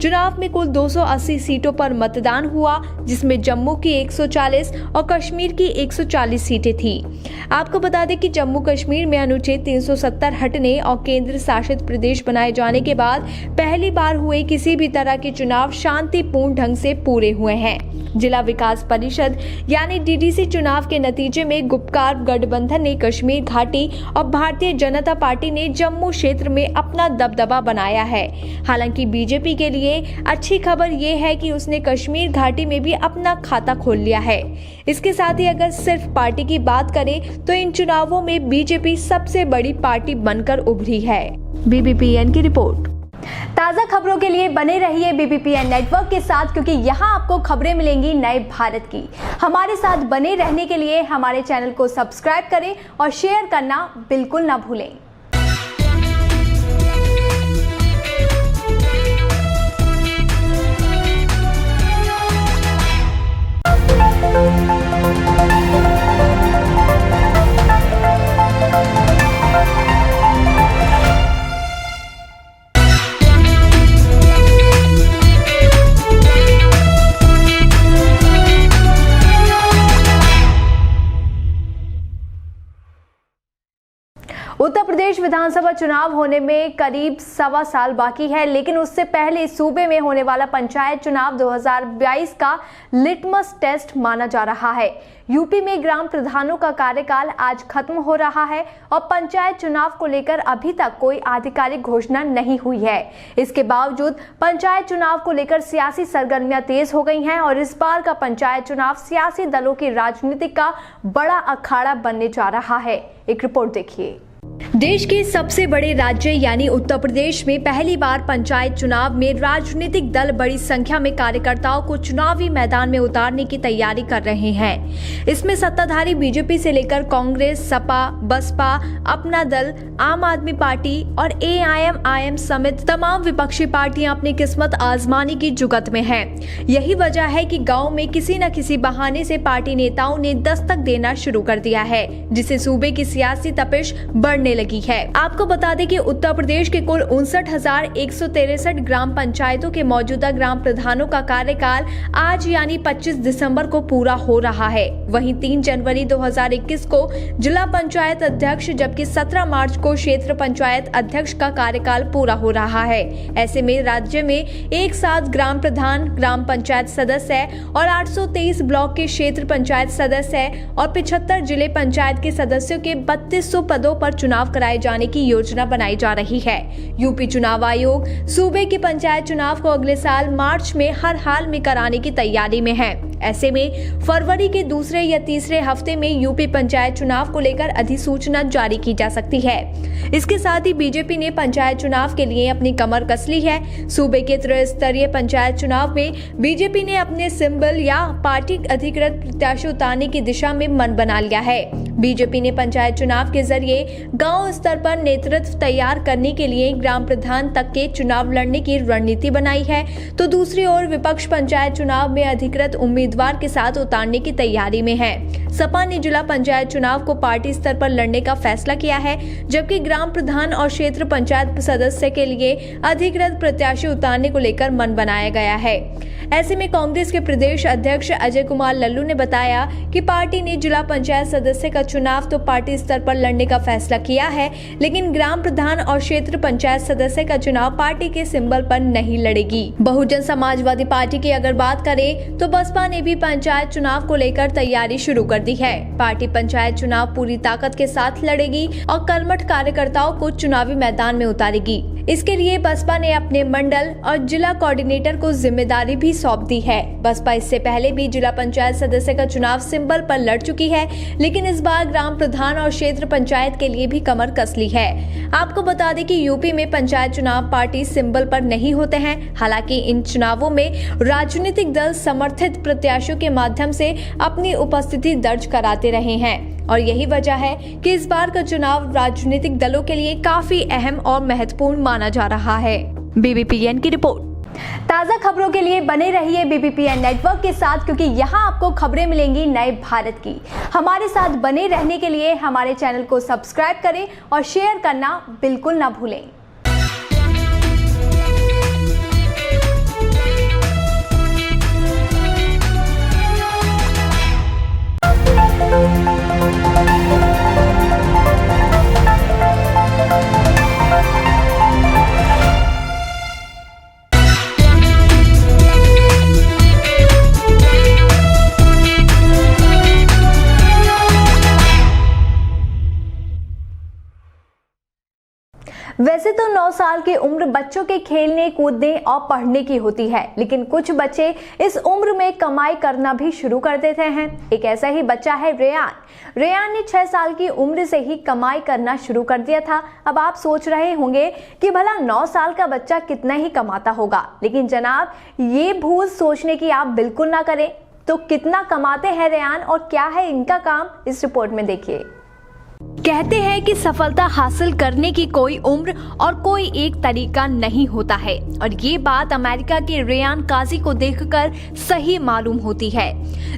चुनाव में कुल 280 सीटों पर मतदान हुआ, जिसमें जम्मू की 140 और कश्मीर की 140 सीटें थी। आपको बता दें कि जम्मू कश्मीर में अनुच्छेद 370 हटने और केंद्र शासित प्रदेश बनाए जाने के बाद पहली बार हुए किसी भी तरह के चुनाव शांतिपूर्ण ढंग से पूरे हुए हैं। जिला विकास परिषद यानी डीडीसी चुनाव के नतीजे में गुपकार गठबंधन ने कश्मीर घाटी और भारतीय जनता पार्टी ने जम्मू क्षेत्र में अपना दबदबा बनाया है। हालांकि बीजेपी के लिए अच्छी खबर ये है कि उसने कश्मीर घाटी में भी अपना खाता खोल लिया है। इसके साथ ही अगर सिर्फ पार्टी की बात करें तो इन चुनावों में बीजेपी सबसे बड़ी पार्टी बनकर उभरी है। BBPN की रिपोर्ट। ताज़ा खबरों के लिए बने रहिए BBPN नेटवर्क के साथ, क्योंकि यहाँ आपको खबरें मिलेंगी नए भारत की। हमारे साथ बने रहने के लिए हमारे चैनल को सब्सक्राइब करें और शेयर करना बिल्कुल ना भूलें। उत्तर प्रदेश विधानसभा चुनाव होने में करीब 1.25 साल बाकी है, लेकिन उससे पहले सूबे में होने वाला पंचायत चुनाव 2022 का लिटमस टेस्ट माना जा रहा है। यूपी में ग्राम प्रधानों का कार्यकाल आज खत्म हो रहा है और पंचायत चुनाव को लेकर अभी तक कोई आधिकारिक घोषणा नहीं हुई है। इसके बावजूद पंचायत चुनाव को लेकर सियासी सरगर्मियां तेज हो गई हैं और इस बार का पंचायत चुनाव सियासी दलों की राजनीति का बड़ा अखाड़ा बनने जा रहा है। एक रिपोर्ट देखिए। देश के सबसे बड़े राज्य यानी उत्तर प्रदेश में पहली बार पंचायत चुनाव में राजनीतिक दल बड़ी संख्या में कार्यकर्ताओं को चुनावी मैदान में उतारने की तैयारी कर रहे हैं। इसमें सत्ताधारी बीजेपी से लेकर कांग्रेस, सपा, बसपा, अपना दल, आम आदमी पार्टी और AIMIM समेत तमाम विपक्षी पार्टियां अपनी किस्मत आजमाने की जुगत में हैं। यही वजह है कि गाँव में किसी न किसी बहाने से पार्टी नेताओं ने दस्तक देना शुरू कर दिया है, जिससे सूबे की सियासी तपिश बढ़ने बढ़ने लगी है। आपको बता दें कि उत्तर प्रदेश के कुल 59,163 ग्राम पंचायतों के मौजूदा ग्राम प्रधानों का कार्यकाल आज यानी 25 दिसंबर को पूरा हो रहा है। वहीं 3 जनवरी 2021 को जिला पंचायत अध्यक्ष जबकि 17 मार्च को क्षेत्र पंचायत अध्यक्ष का कार्यकाल पूरा हो रहा है। ऐसे में राज्य में एक साथ ग्राम प्रधान, ग्राम पंचायत सदस्य और 823 ब्लॉक के क्षेत्र पंचायत सदस्य और 75 जिले पंचायत के सदस्यों के 3200 पदों पर चुनाव कराए जाने की योजना बनाई जा रही है। यूपी चुनाव आयोग सूबे के पंचायत चुनाव को अगले साल मार्च में हर हाल में कराने की तैयारी में है। ऐसे में फरवरी के दूसरे या तीसरे हफ्ते में यूपी पंचायत चुनाव को लेकर अधिसूचना जारी की जा सकती है। इसके साथ ही बीजेपी ने पंचायत चुनाव के लिए अपनी कमर कस ली है। सूबे के त्रिस्तरीय पंचायत चुनाव में बीजेपी ने अपने सिंबल या पार्टी अधिकृत प्रत्याशी उतारने की दिशा में मन बना लिया है। बीजेपी ने पंचायत चुनाव के जरिए गांव स्तर पर नेतृत्व तैयार करने के लिए ग्राम प्रधान तक के चुनाव लड़ने की रणनीति बनाई है, तो दूसरी ओर विपक्ष पंचायत चुनाव में अधिकृत उम्मीदवार के साथ उतारने की तैयारी में है। सपा ने जिला पंचायत चुनाव को पार्टी स्तर पर लड़ने का फैसला किया है, जबकि ग्राम प्रधान और क्षेत्र पंचायत सदस्य के लिए अधिकृत प्रत्याशी उतारने को लेकर मन बनाया गया है। ऐसे में कांग्रेस के प्रदेश अध्यक्ष अजय कुमार लल्लू ने बताया कि पार्टी ने जिला पंचायत सदस्य का चुनाव तो पार्टी स्तर पर लड़ने का फैसला किया है, लेकिन ग्राम प्रधान और क्षेत्र पंचायत सदस्य का चुनाव पार्टी के सिंबल पर नहीं लड़ेगी। बहुजन समाजवादी पार्टी की अगर बात करें तो बसपा ने भी पंचायत चुनाव को लेकर तैयारी शुरू कर दी है। पार्टी पंचायत चुनाव पूरी ताकत के साथ लड़ेगी और कर्मठ कार्यकर्ताओं को चुनावी मैदान में उतारेगी। इसके लिए बसपा ने अपने मंडल और जिला कोऑर्डिनेटर को जिम्मेदारी भी सौंप दी है। बसपा इससे पहले भी जिला पंचायत सदस्य का चुनाव सिंबल पर लड़ चुकी है, लेकिन इस बार ग्राम प्रधान और क्षेत्र पंचायत के लिए भी कमर कस ली है। आपको बता दें कि यूपी में पंचायत चुनाव पार्टी सिंबल पर नहीं होते हैं। हालांकि इन चुनावों में राजनीतिक दल समर्थित प्रत्याशियों के माध्यम से अपनी उपस्थिति दर्ज कराते रहे हैं और यही वजह है कि इस बार का चुनाव राजनीतिक दलों के लिए काफी अहम और महत्वपूर्ण माना जा रहा है। बीबीपीएन की रिपोर्ट। ताज़ा खबरों के लिए बने रहिए बीबीपीएन नेटवर्क के साथ, क्योंकि यहाँ आपको खबरें मिलेंगी नए भारत की। हमारे साथ बने रहने के लिए हमारे चैनल को सब्सक्राइब करें और शेयर करना बिल्कुल ना भूलें। वैसे तो 9 साल की उम्र बच्चों के खेलने, कूदने और पढ़ने की होती है, लेकिन कुछ बच्चे इस उम्र में कमाई करना भी शुरू कर देते हैं। एक ऐसा ही बच्चा है रेयान। रेयान ने 6 साल की उम्र से ही कमाई करना शुरू कर दिया था। अब आप सोच रहे होंगे कि भला 9 साल का बच्चा कितना ही कमाता होगा, लेकिन जनाब ये भूल सोचने की आप बिल्कुल ना करें। तो कितना कमाते हैं रेयान और क्या है इनका काम, इस रिपोर्ट में देखिए। कहते हैं कि सफलता हासिल करने की कोई उम्र और कोई एक तरीका नहीं होता है, और ये बात अमेरिका के रेयान काजी को देखकर सही मालूम होती है।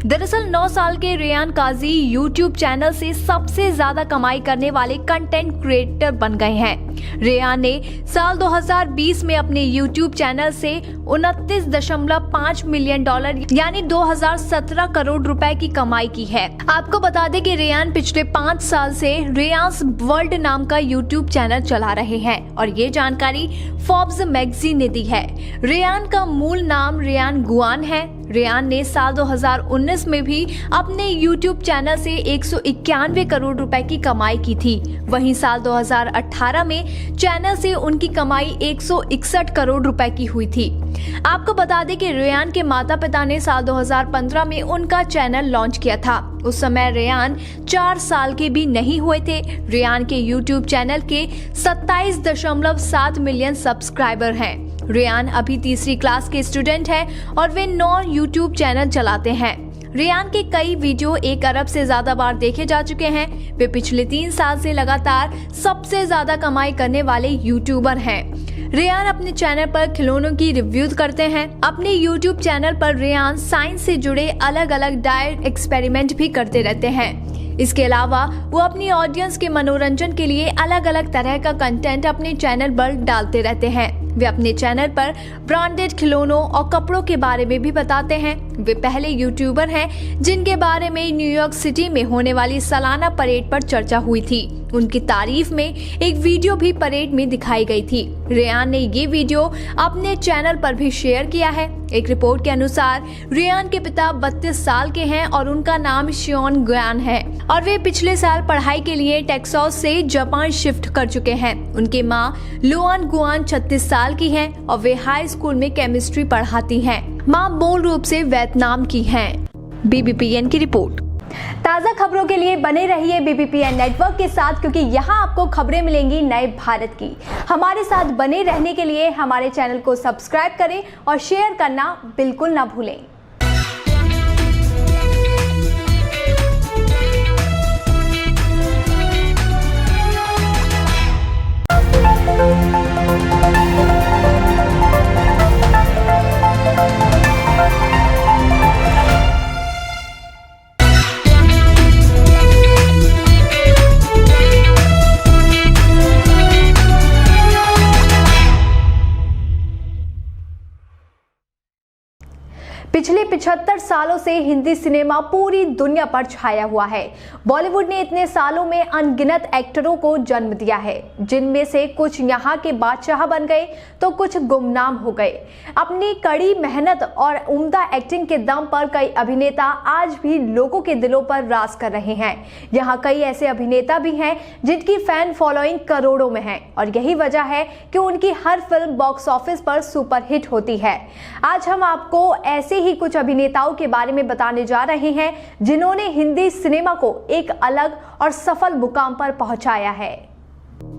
दरअसल 9 साल के रेयान काजी यूट्यूब चैनल से सबसे ज्यादा कमाई करने वाले कंटेंट क्रिएटर बन गए हैं। रेयान ने साल 2020 में अपने यूट्यूब चैनल से 29.5 मिलियन डॉलर यानी 2017 करोड़ रुपए की कमाई की है। आपको बता दें कि रेयान पिछले 5 साल से रेयांस वर्ल्ड नाम का यूट्यूब चैनल चला रहे हैं और ये जानकारी फोर्ब्स मैगजीन ने दी है। रेयान का मूल नाम रेयान गुआन है। रेयान ने साल 2019 में भी अपने यूट्यूब चैनल से 191 करोड़ रुपए की कमाई की थी। वहीं साल 2018 में चैनल से उनकी कमाई 161 करोड़ रुपए की हुई थी। आपको बता दें कि रेयान के माता पिता ने साल 2015 में उनका चैनल लॉन्च किया था। उस समय रेयान 4 साल के भी नहीं हुए थे। रेयान के यूट्यूब चैनल के 27.7 मिलियन सब्सक्राइबर हैं। रेयान अभी तीसरी क्लास के स्टूडेंट हैं और वे 9 यूट्यूब चैनल चलाते हैं। रेयान के कई वीडियो 1 अरब से ज्यादा बार देखे जा चुके हैं। वे पिछले 3 साल से लगातार सबसे ज्यादा कमाई करने वाले यूट्यूबर हैं। रेयान अपने चैनल पर खिलौनों की रिव्यू करते हैं। अपने यूट्यूब चैनल पर रेयान साइंस से जुड़े अलग अलग डाइट एक्सपेरिमेंट भी करते रहते हैं। इसके अलावा वो अपनी ऑडियंस के मनोरंजन के लिए अलग अलग तरह का कंटेंट अपने चैनल पर डालते रहते हैं। वे अपने चैनल पर ब्रांडेड खिलौनों और कपड़ों के बारे में भी बताते हैं। वे पहले यूट्यूबर हैं जिनके बारे में न्यूयॉर्क सिटी में होने वाली सालाना परेड पर चर्चा हुई थी। उनकी तारीफ में एक वीडियो भी परेड में दिखाई गई थी। रेयान ने ये वीडियो अपने चैनल पर भी शेयर किया है। एक रिपोर्ट के अनुसार रेयान के पिता 32 साल के हैं और उनका नाम शियोन गुआन है और वे पिछले साल पढ़ाई के लिए टेक्सास से जापान शिफ्ट कर चुके हैं। उनकी मां लुआन गुआन 36 साल की हैं और वे हाई स्कूल में केमिस्ट्री पढ़ाती हैं। मां मूल रूप से वियतनाम की हैं। BBPN की रिपोर्ट। ताज़ा खबरों के लिए बने रहिए BBPN नेटवर्क के साथ, क्योंकि यहाँ आपको खबरें मिलेंगी नए भारत की। हमारे साथ बने रहने के लिए हमारे चैनल को सब्सक्राइब करें और शेयर करना बिल्कुल ना भूलें। पिछले 75 सालों से हिंदी सिनेमा पूरी दुनिया पर छाया हुआ है। बॉलीवुड ने इतने सालों में अनगिनत एक्टरों को जन्म दिया है, जिनमें से कुछ यहाँ के बादशाह बन गए तो कुछ गुमनाम हो गए। अपनी कड़ी मेहनत और उम्दा एक्टिंग के दम पर कई अभिनेता आज भी लोगों के दिलों पर राज कर रहे हैं। यहाँ कई ऐसे अभिनेता भी हैं जिनकी फैन फॉलोइंग करोड़ों में है और यही वजह है कि उनकी हर फिल्म बॉक्स ऑफिस पर सुपरहिट होती है। आज हम आपको ऐसे ही कुछ अभिनेताओं के बारे में बताने जा रहे हैं जिन्होंने हिंदी सिनेमा को एक अलग और सफल मुकाम पर पहुंचाया है।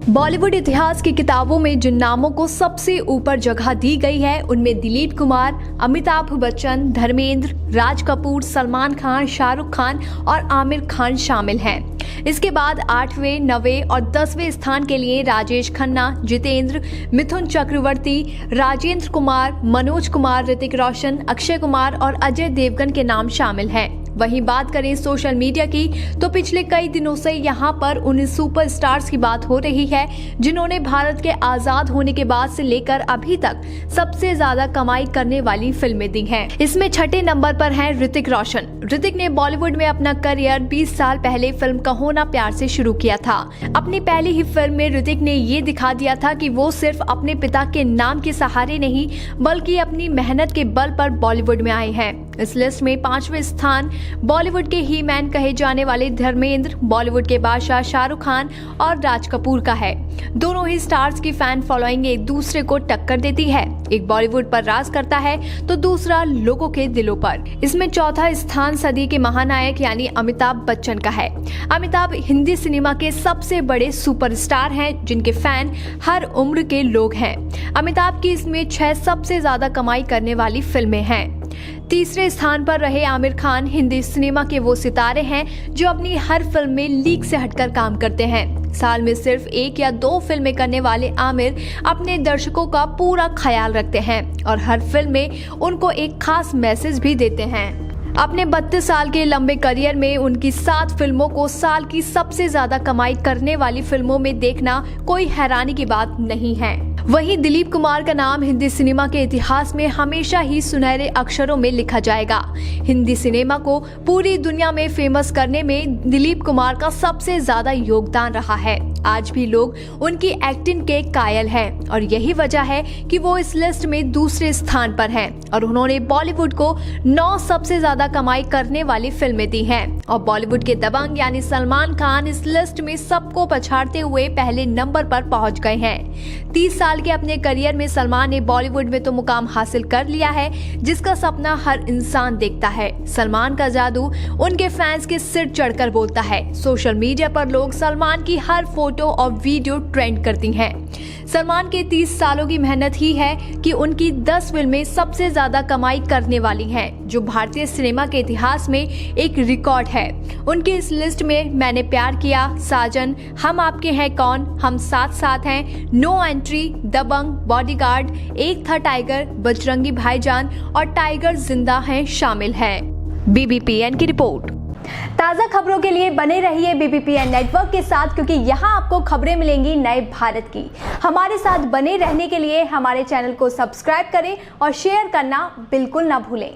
बॉलीवुड इतिहास की किताबों में जिन नामों को सबसे ऊपर जगह दी गई है उनमें दिलीप कुमार, अमिताभ बच्चन, धर्मेंद्र, राज कपूर, सलमान खान, शाहरुख खान और आमिर खान शामिल हैं। इसके बाद 8वें, 9वें और 10वें स्थान के लिए राजेश खन्ना, जितेंद्र, मिथुन चक्रवर्ती, राजेंद्र कुमार, मनोज कुमार, ऋतिक रोशन, अक्षय कुमार और अजय देवगन के नाम शामिल हैं। वहीं बात करें सोशल मीडिया की तो पिछले कई दिनों से यहाँ पर उन सुपरस्टार्स की बात हो रही है जिन्होंने भारत के आजाद होने के बाद से लेकर अभी तक सबसे ज्यादा कमाई करने वाली फिल्में दी हैं। इसमें छठे नंबर पर हैं ऋतिक रोशन। ऋतिक ने बॉलीवुड में अपना करियर 20 साल पहले फिल्म कहो ना प्यार से शुरू किया था। अपनी पहली ही फिल्म में ऋतिक ने ये दिखा दिया था कि वो सिर्फ अपने पिता के नाम के सहारे नहीं बल्कि अपनी मेहनत के बल पर बॉलीवुड में आए हैं। इस लिस्ट में 5वें स्थान बॉलीवुड के ही मैन कहे जाने वाले धर्मेंद्र, बॉलीवुड के बादशाह शाहरुख खान और राज कपूर का है। दोनों ही स्टार्स की फैन फॉलोइंग एक दूसरे को टक्कर देती है। एक बॉलीवुड पर राज करता है तो दूसरा लोगों के दिलों पर। इसमें चौथा स्थान सदी के महानायक यानी अमिताभ बच्चन का है। अमिताभ हिंदी सिनेमा के सबसे बड़े सुपरस्टार हैं जिनके फैन हर उम्र के लोग हैं। अमिताभ की इसमें 6 सबसे ज्यादा कमाई करने वाली फिल्में हैं। तीसरे स्थान पर रहे आमिर खान। हिंदी सिनेमा के वो सितारे हैं जो अपनी हर फिल्म में लीक से हटकर काम करते हैं। साल में सिर्फ 1 या 2 फिल्में करने वाले आमिर अपने दर्शकों का पूरा ख्याल रखते हैं और हर फिल्म में उनको एक खास मैसेज भी देते हैं। अपने 32 साल के लंबे करियर में उनकी 7 फिल्मों को साल की सबसे ज्यादा कमाई करने वाली फिल्मों में देखना कोई हैरानी की बात नहीं है। वहीं दिलीप कुमार का नाम हिंदी सिनेमा के इतिहास में हमेशा ही सुनहरे अक्षरों में लिखा जाएगा। हिंदी सिनेमा को पूरी दुनिया में फेमस करने में दिलीप कुमार का सबसे ज्यादा योगदान रहा है। आज भी लोग उनकी एक्टिंग के कायल हैं और यही वजह है कि वो इस लिस्ट में दूसरे स्थान पर हैं और उन्होंने बॉलीवुड को 9 सबसे ज्यादा कमाई करने वाली फिल्में दी हैं और बॉलीवुड के दबंग यानी सलमान खान इस लिस्ट में सबको पछाड़ते हुए पहले नंबर पर पहुंच गए हैं। 30 साल के अपने करियर में सलमान ने बॉलीवुड में तो मुकाम हासिल कर लिया है जिसका सपना हर इंसान देखता है। सलमान का जादू उनके फैंस के सिर चढ़कर बोलता है। सोशल मीडिया पर लोग सलमान की हर फोटो और वीडियो ट्रेंड करती हैं। सलमान के 30 सालों की मेहनत ही है कि उनकी 10 फिल्में सबसे ज्यादा कमाई करने वाली हैं, जो भारतीय सिनेमा के इतिहास में एक रिकॉर्ड है। उनकी इस लिस्ट में मैंने प्यार किया, साजन, हम आपके हैं कौन, हम साथ साथ हैं, नो एंट्री, दबंग, बॉडीगार्ड, एक था टाइगर, बजरंगी भाईजान और टाइगर जिंदा हैं शामिल हैं। BBPN की रिपोर्ट। ताज़ा खबरों के लिए बने रहिए BBPN नेटवर्क के साथ, क्योंकि यहाँ आपको खबरें मिलेंगी नए भारत की। हमारे साथ बने रहने के लिए हमारे चैनल को सब्सक्राइब करें और शेयर करना बिल्कुल ना भूलें।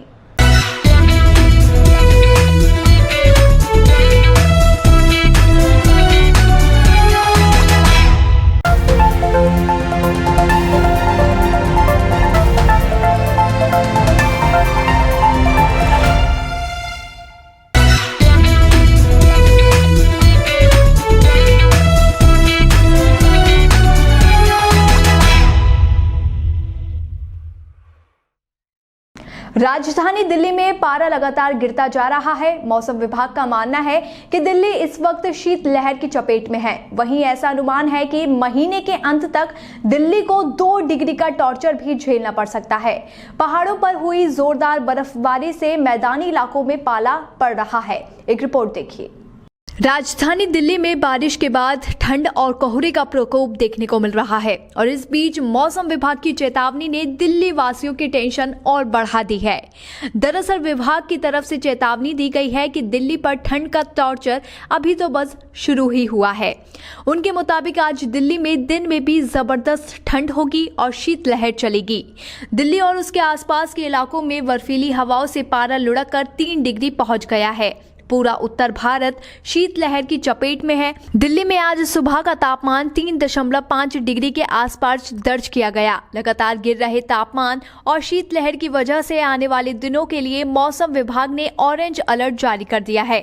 राजधानी दिल्ली में पारा लगातार गिरता जा रहा है। मौसम विभाग का मानना है कि दिल्ली इस वक्त शीतलहर की चपेट में है। वहीं ऐसा अनुमान है कि महीने के अंत तक दिल्ली को 2 डिग्री का टॉर्चर भी झेलना पड़ सकता है। पहाड़ों पर हुई जोरदार बर्फबारी से मैदानी इलाकों में पाला पड़ रहा है। एक रिपोर्ट देखिए। राजधानी दिल्ली में बारिश के बाद ठंड और कोहरे का प्रकोप देखने को मिल रहा है और इस बीच मौसम विभाग की चेतावनी ने दिल्ली वासियों की टेंशन और बढ़ा दी है। दरअसल विभाग की तरफ से चेतावनी दी गई है कि दिल्ली पर ठंड का टॉर्चर अभी तो बस शुरू ही हुआ है। उनके मुताबिक आज दिल्ली में दिन में भी जबरदस्त ठंड होगी और शीतलहर चलेगी। दिल्ली और उसके आसपास के इलाकों में बर्फीली हवाओं से पारा लुढ़क कर 3 डिग्री पहुंच गया है। पूरा उत्तर भारत शीतलहर की चपेट में है। दिल्ली में आज सुबह का तापमान 3.5 डिग्री के आसपास दर्ज किया गया। लगातार गिर रहे तापमान और शीतलहर की वजह से आने वाले दिनों के लिए मौसम विभाग ने ऑरेंज अलर्ट जारी कर दिया है।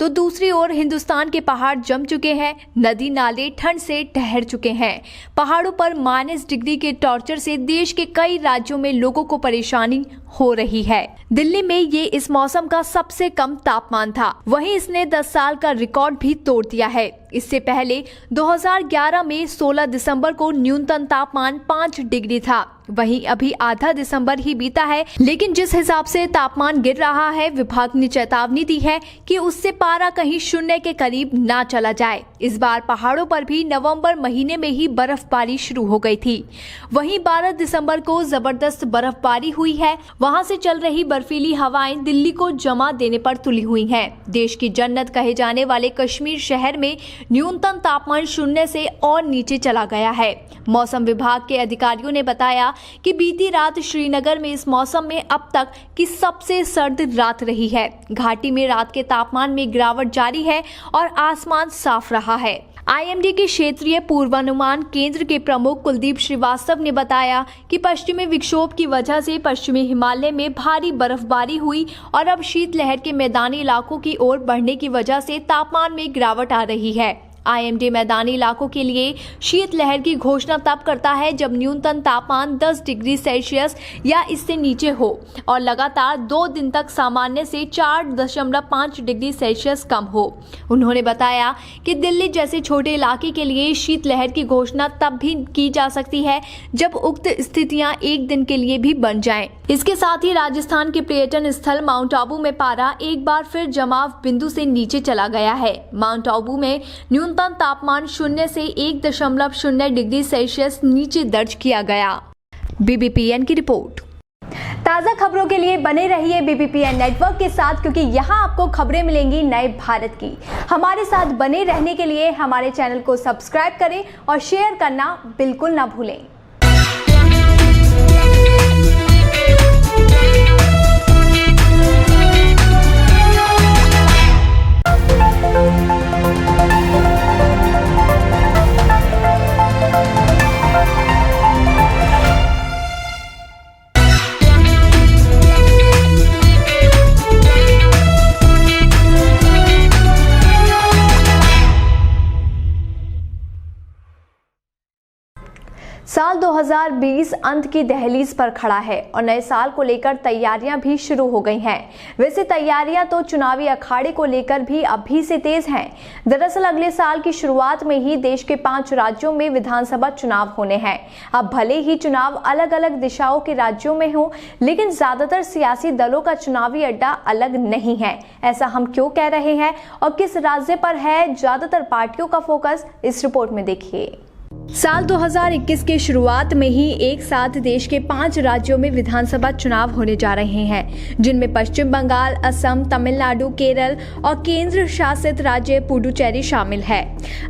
तो दूसरी ओर हिंदुस्तान के पहाड़ जम चुके हैं, नदी नाले ठंड से ठहर चुके हैं। पहाड़ों पर -, डिग्री के टॉर्चर से देश के कई राज्यों में लोगों को परेशानी हो रही है। दिल्ली में ये इस मौसम का सबसे कम तापमान था। वहीं इसने 10 साल का रिकॉर्ड भी तोड़ दिया है। इससे पहले 2011 में 16 दिसंबर को न्यूनतम तापमान 5 डिग्री था। वहीं अभी आधा दिसंबर ही बीता है, लेकिन जिस हिसाब से तापमान गिर रहा है, विभाग ने चेतावनी दी है कि उससे पारा कहीं 0 के करीब ना चला जाए। इस बार पहाड़ों पर भी नवंबर महीने में ही बर्फबारी शुरू हो गई थी। वहीं 12 दिसंबर को जबरदस्त बर्फबारी हुई है। वहां से चल रही बर्फीली हवाएं दिल्ली को जमा देने पर तुली हुई हैं। देश की जन्नत कहे जाने वाले कश्मीर शहर में न्यूनतम तापमान 0 से और नीचे चला गया है। मौसम विभाग के अधिकारियों ने बताया कि बीती रात श्रीनगर में इस मौसम में अब तक की सबसे सर्द रात रही है। घाटी में रात के तापमान में गिरावट जारी है और आसमान साफ रहा है। IMD के क्षेत्रीय पूर्वानुमान केंद्र के प्रमुख कुलदीप श्रीवास्तव ने बताया कि पश्चिमी विक्षोभ की वजह से पश्चिमी हिमालय में भारी बर्फबारी हुई और अब शीतलहर के मैदानी इलाकों की ओर बढ़ने की वजह से तापमान में गिरावट आ रही है। IMD मैदानी इलाकों के लिए शीतलहर की घोषणा तब करता है जब न्यूनतम तापमान 10 डिग्री सेल्सियस या इससे नीचे हो और लगातार 2 दिन तक सामान्य से 4.5 डिग्री सेल्सियस कम हो। उन्होंने बताया कि दिल्ली जैसे छोटे इलाके के लिए शीतलहर की घोषणा तब भी की जा सकती है जब उक्त स्थितियां 1 दिन के लिए भी बन जाएं। इसके साथ ही राजस्थान के पर्यटन स्थल माउंट आबू में पारा एक बार फिर जमाव बिंदु से नीचे चला गया है। माउंट आबू में न्यूनतम तापमान 0 से 1.0 डिग्री सेल्सियस नीचे दर्ज किया गया। BBPN की रिपोर्ट। ताज़ा खबरों के लिए बने रहिए BBPN नेटवर्क के साथ, क्योंकि यहाँ आपको खबरें मिलेंगी नए भारत की। हमारे साथ बने रहने के लिए हमारे चैनल को सब्सक्राइब करें और शेयर करना बिल्कुल ना भूलें। साल 2020 अंत की दहलीज पर खड़ा है और नए साल को लेकर तैयारियां भी शुरू हो गई हैं। वैसे तैयारियां तो चुनावी अखाड़े को लेकर भी अभी से तेज हैं। दरअसल अगले साल की शुरुआत में ही देश के 5 राज्यों में विधानसभा चुनाव होने हैं। अब भले ही चुनाव अलग अलग दिशाओं के राज्यों में हो, लेकिन ज्यादातर सियासी दलों का चुनावी अड्डा अलग नहीं है। ऐसा हम क्यों कह रहे हैं और किस राज्य पर है ज्यादातर पार्टियों का फोकस, इस रिपोर्ट में देखिए। साल 2021 के शुरुआत में ही एक साथ देश के 5 राज्यों में विधानसभा चुनाव होने जा रहे हैं, जिनमें पश्चिम बंगाल, असम, तमिलनाडु, केरल और केंद्र शासित राज्य पुडुचेरी शामिल है।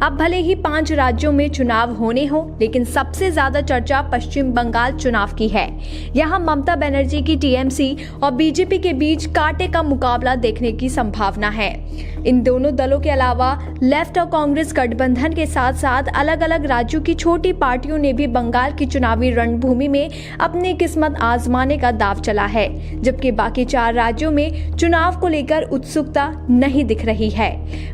अब भले ही 5 राज्यों में चुनाव होने हो, लेकिन सबसे ज्यादा चर्चा पश्चिम बंगाल चुनाव की है। यहाँ ममता बनर्जी की टीएमसी और बीजेपी के बीच कांटे का मुकाबला देखने की संभावना है। इन दोनों दलों के अलावा लेफ्ट और कांग्रेस गठबंधन के साथ साथ अलग अलग राज्यों की छोटी पार्टियों ने भी बंगाल की चुनावी रणभूमि में अपनी किस्मत आजमाने का दांव चला है, जबकि बाकी 4 राज्यों में चुनाव को लेकर उत्सुकता नहीं दिख रही है।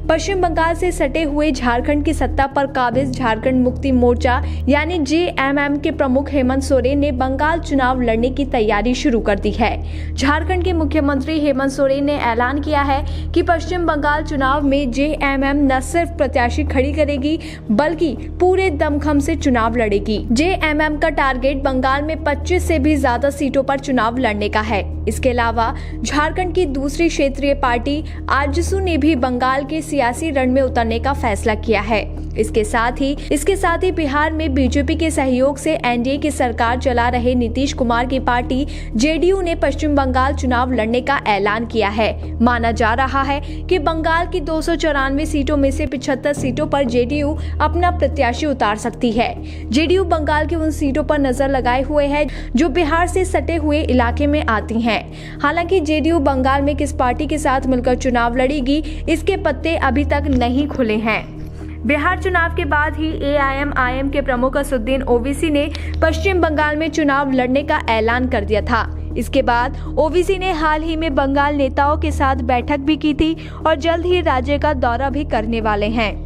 पश्चिम बंगाल से सटे हुए झारखंड की सत्ता पर काबिज झारखंड मुक्ति मोर्चा यानी जेएमएम के प्रमुख हेमंत सोरेन ने बंगाल चुनाव लड़ने की तैयारी शुरू कर दी है। झारखंड के मुख्यमंत्री हेमंत सोरेन ने ऐलान किया है कि पश्चिम बंगाल चुनाव में जेएमएम न सिर्फ प्रत्याशी खड़ी करेगी, बल्कि पूरे दमखम से चुनाव लड़ेगी। जेएमएम का टारगेट बंगाल में 25 से भी ज्यादा सीटों पर चुनाव लड़ने का है। इसके अलावा झारखंड की दूसरी क्षेत्रीय पार्टी आरजेसू ने भी बंगाल के सियासी रण में उतरने का फैसला किया है। इसके साथ ही बिहार में बीजेपी के सहयोग से एनडीए की सरकार चला रहे नीतीश कुमार की पार्टी जेडीयू ने पश्चिम बंगाल चुनाव लड़ने का ऐलान किया है। माना जा रहा है कि बंगाल की 294 सीटों में से 75 सीटों पर जेडीयू अपना प्रत्याशी उतार सकती है। जेडीयू बंगाल की उन सीटों पर नजर लगाए हुए है जो बिहार से सटे हुए इलाके में आती हैं। हालांकि जेडीयू बंगाल में किस पार्टी के साथ मिलकर चुनाव लड़ेगी, इसके पत्ते अभी तक नहीं खुले हैं। बिहार चुनाव के बाद ही एआईएमआईएम के प्रमुख असदुद्दीन ओवैसी ने पश्चिम बंगाल में चुनाव लड़ने का ऐलान कर दिया था। इसके बाद ओवैसी ने हाल ही में बंगाल नेताओं के साथ बैठक भी की थी और जल्द ही राज्य का दौरा भी करने वाले हैं।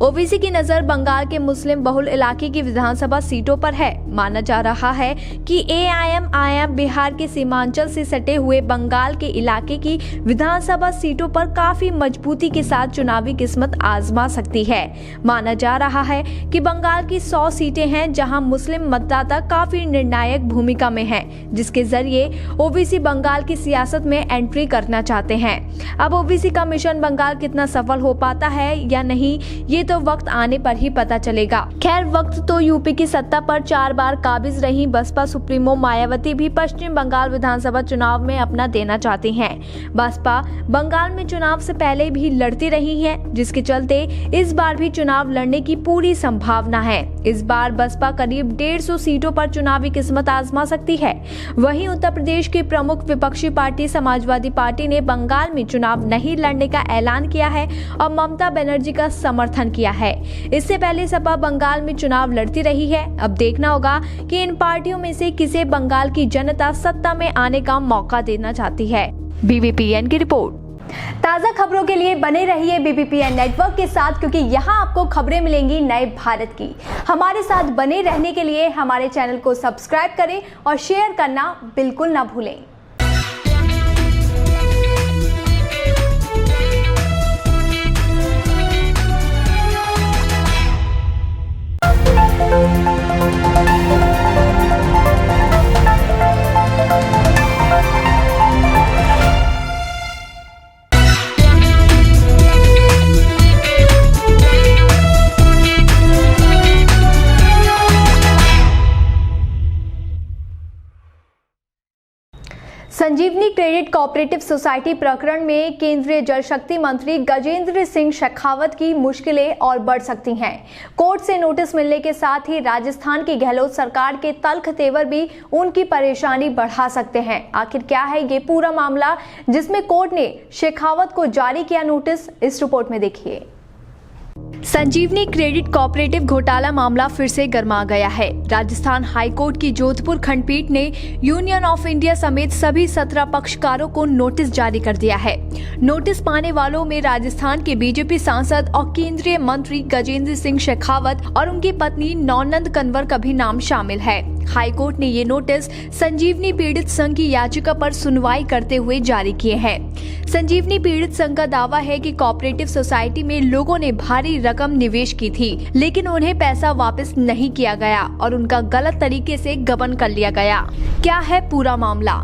ओवैसी की नजर बंगाल के मुस्लिम बहुल इलाके की विधानसभा सीटों पर है। माना जा रहा है कि एआईएमआईएम बिहार के सीमांचल से सटे हुए बंगाल के इलाके की विधानसभा सीटों पर काफी मजबूती के साथ चुनावी किस्मत आजमा सकती है। माना जा रहा है कि बंगाल की 100 सीटें हैं जहां मुस्लिम मतदाता काफी निर्णायक भूमिका में हैं, जिसके जरिए ओवैसी बंगाल की सियासत में एंट्री करना चाहते हैं। अब ओवैसी का मिशन बंगाल कितना सफल हो पाता है या नहीं, ये तो वक्त आने पर ही पता चलेगा। खैर, वक्त तो यूपी की सत्ता पर 4 बार काबिज रही बसपा सुप्रीमो मायावती भी पश्चिम बंगाल विधानसभा चुनाव में अपना देना चाहती हैं। बसपा बंगाल में चुनाव से पहले भी लड़ती रही है, जिसके चलते इस बार भी चुनाव लड़ने की पूरी संभावना है। इस बार बसपा करीब 150 सीटों पर चुनावी किस्मत आजमा सकती है। वहीं उत्तर प्रदेश की प्रमुख विपक्षी पार्टी समाजवादी पार्टी ने बंगाल में चुनाव नहीं लड़ने का ऐलान किया है और ममता बनर्जी का समर्थन किया है। इससे पहले सपा बंगाल में चुनाव लड़ती रही है। अब देखना होगा कि इन पार्टियों में से किसे बंगाल की जनता सत्ता में आने का मौका देना चाहती है। बीबीपीएन की रिपोर्ट। ताज़ा खबरों के लिए बने रहिए बीबीपीएन नेटवर्क के साथ, क्योंकि यहाँ आपको खबरें मिलेंगी नए भारत की। हमारे साथ बने रहने के लिए हमारे चैनल को सब्सक्राइब करें और शेयर करना बिल्कुल ना भूलें। संजीवनी क्रेडिट कोऑपरेटिव सोसाइटी प्रकरण में केंद्रीय जल शक्ति मंत्री गजेंद्र सिंह शेखावत की मुश्किलें और बढ़ सकती हैं। कोर्ट से नोटिस मिलने के साथ ही राजस्थान की गहलोत सरकार के तल्ख तेवर भी उनकी परेशानी बढ़ा सकते हैं। आखिर क्या है ये पूरा मामला जिसमें कोर्ट ने शेखावत को जारी किया नोटिस, इस रिपोर्ट में देखिए। संजीवनी क्रेडिट कोऑपरेटिव घोटाला मामला फिर से गर्मा गया है। राजस्थान हाईकोर्ट की जोधपुर खंडपीठ ने यूनियन ऑफ इंडिया समेत सभी 17 पक्षकारों को नोटिस जारी कर दिया है। नोटिस पाने वालों में राजस्थान के बीजेपी सांसद और केंद्रीय मंत्री गजेंद्र सिंह शेखावत और उनकी पत्नी नौनंद कन्वर का भी नाम शामिल है। हाईकोर्ट ने ये नोटिस संजीवनी पीड़ित संघ की याचिका पर सुनवाई करते हुए जारी किए हैं। संजीवनी पीड़ित संघ का दावा है कि कोऑपरेटिव सोसाइटी में लोगों ने भारी रकम निवेश की थी, लेकिन उन्हें पैसा वापस नहीं किया गया और उनका गलत तरीके से गबन कर लिया गया। क्या है पूरा मामला?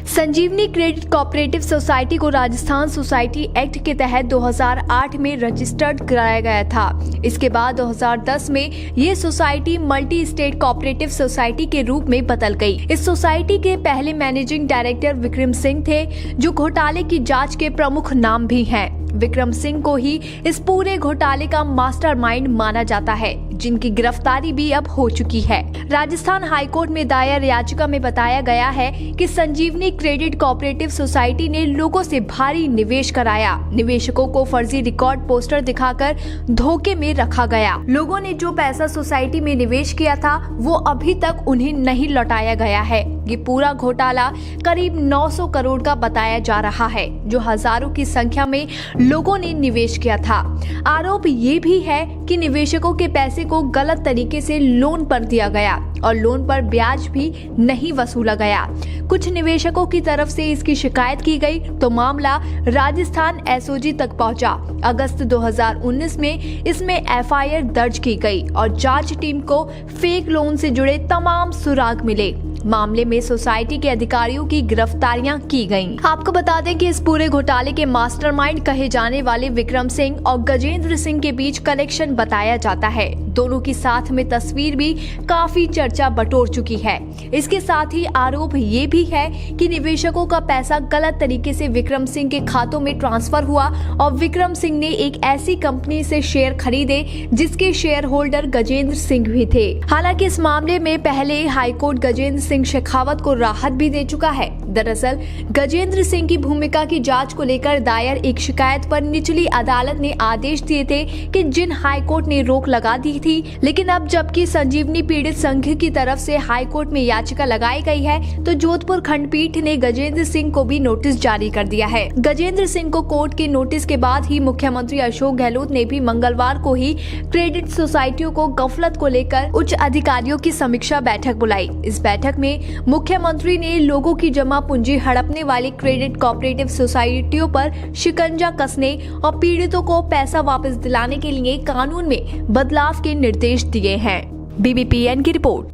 संजीवनी क्रेडिट कोऑपरेटिव सोसाइटी को राजस्थान सोसाइटी एक्ट के तहत 2008 में रजिस्टर्ड कराया गया था। इसके बाद 2010 में ये society multi state cooperative society के रूप में बदल गई। इस सोसाइटी के पहले मैनेजिंग डायरेक्टर विक्रम सिंह थे, जो घोटाले की जांच के प्रमुख नाम भी हैं। विक्रम सिंह को ही इस पूरे घोटाले का मास्टरमाइंड माना जाता है, जिनकी गिरफ्तारी भी अब हो चुकी है। राजस्थान हाईकोर्ट में दायर याचिका में बताया गया है कि संजीवनी क्रेडिट कोऑपरेटिव सोसाइटी ने लोगों से भारी निवेश कराया। निवेशकों को फर्जी रिकॉर्ड पोस्टर दिखाकर धोखे में रखा गया। लोगों ने जो पैसा सोसाइटी में निवेश किया था वो अभी तक उन्हें नहीं लौटाया गया है। ये पूरा घोटाला करीब 900 करोड़ का बताया जा रहा है, जो हजारों की संख्या में लोगों ने निवेश किया था। आरोप ये भी है कि निवेशकों के पैसे को गलत तरीके से लोन पर दिया गया और लोन पर ब्याज भी नहीं वसूला गया। कुछ निवेशकों की तरफ से इसकी शिकायत की गई तो मामला राजस्थान एसओजी तक पहुंचा। अगस्त 2019 में इसमें एफआईआर दर्ज की गई और जांच टीम को फेक लोन से जुड़े तमाम सुराग मिले। मामले में सोसाइटी के अधिकारियों की गिरफ्तारियां की गईं। आपको बता दें कि इस पूरे घोटाले के मास्टरमाइंड कहे जाने वाले विक्रम सिंह और गजेंद्र सिंह के बीच कनेक्शन बताया जाता है। दोनों की साथ में तस्वीर भी काफी चर्चा बटोर चुकी है। इसके साथ ही आरोप ये भी है कि निवेशकों का पैसा गलत तरीके से विक्रम सिंह के खातों में ट्रांसफर हुआ और विक्रम सिंह ने एक ऐसी कंपनी से शेयर खरीदे जिसके शेयर होल्डर गजेंद्र सिंह भी थे। हालांकि इस मामले में पहले हाईकोर्ट गजेंद्र सिंह शेखावत को राहत भी दे चुका है। दरअसल गजेंद्र सिंह की भूमिका की जांच को लेकर दायर एक शिकायत पर निचली अदालत ने आदेश दिए थे कि जिन हाईकोर्ट ने रोक लगा दी थी, लेकिन अब जबकि संजीवनी पीड़ित संघ की तरफ से हाईकोर्ट में याचिका लगाई गई है, तो जोधपुर खंडपीठ ने गजेंद्र सिंह को भी नोटिस जारी कर दिया है। गजेंद्र सिंह को कोर्ट के नोटिस के बाद ही मुख्यमंत्री अशोक गहलोत ने भी मंगलवार को ही क्रेडिट सोसाइटियों को गफलत को लेकर उच्च अधिकारियों की समीक्षा बैठक बुलाई। इस बैठक में मुख्यमंत्री ने लोगों की जमा पूंजी हड़पने वाली क्रेडिट कोऑपरेटिव सोसाइटियों पर शिकंजा कसने और पीड़ितों को पैसा वापस दिलाने के लिए कानून में बदलाव के निर्देश दिए हैं। बीबीपीएन की रिपोर्ट।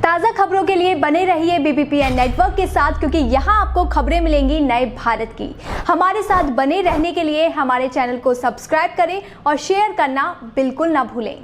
ताज़ा खबरों के लिए बने रहिए बीबीपीएन नेटवर्क के साथ, क्योंकि यहाँ आपको खबरें मिलेंगी नए भारत की। हमारे साथ बने रहने के लिए हमारे चैनल को सब्सक्राइब करें और शेयर करना बिल्कुल ना भूलें।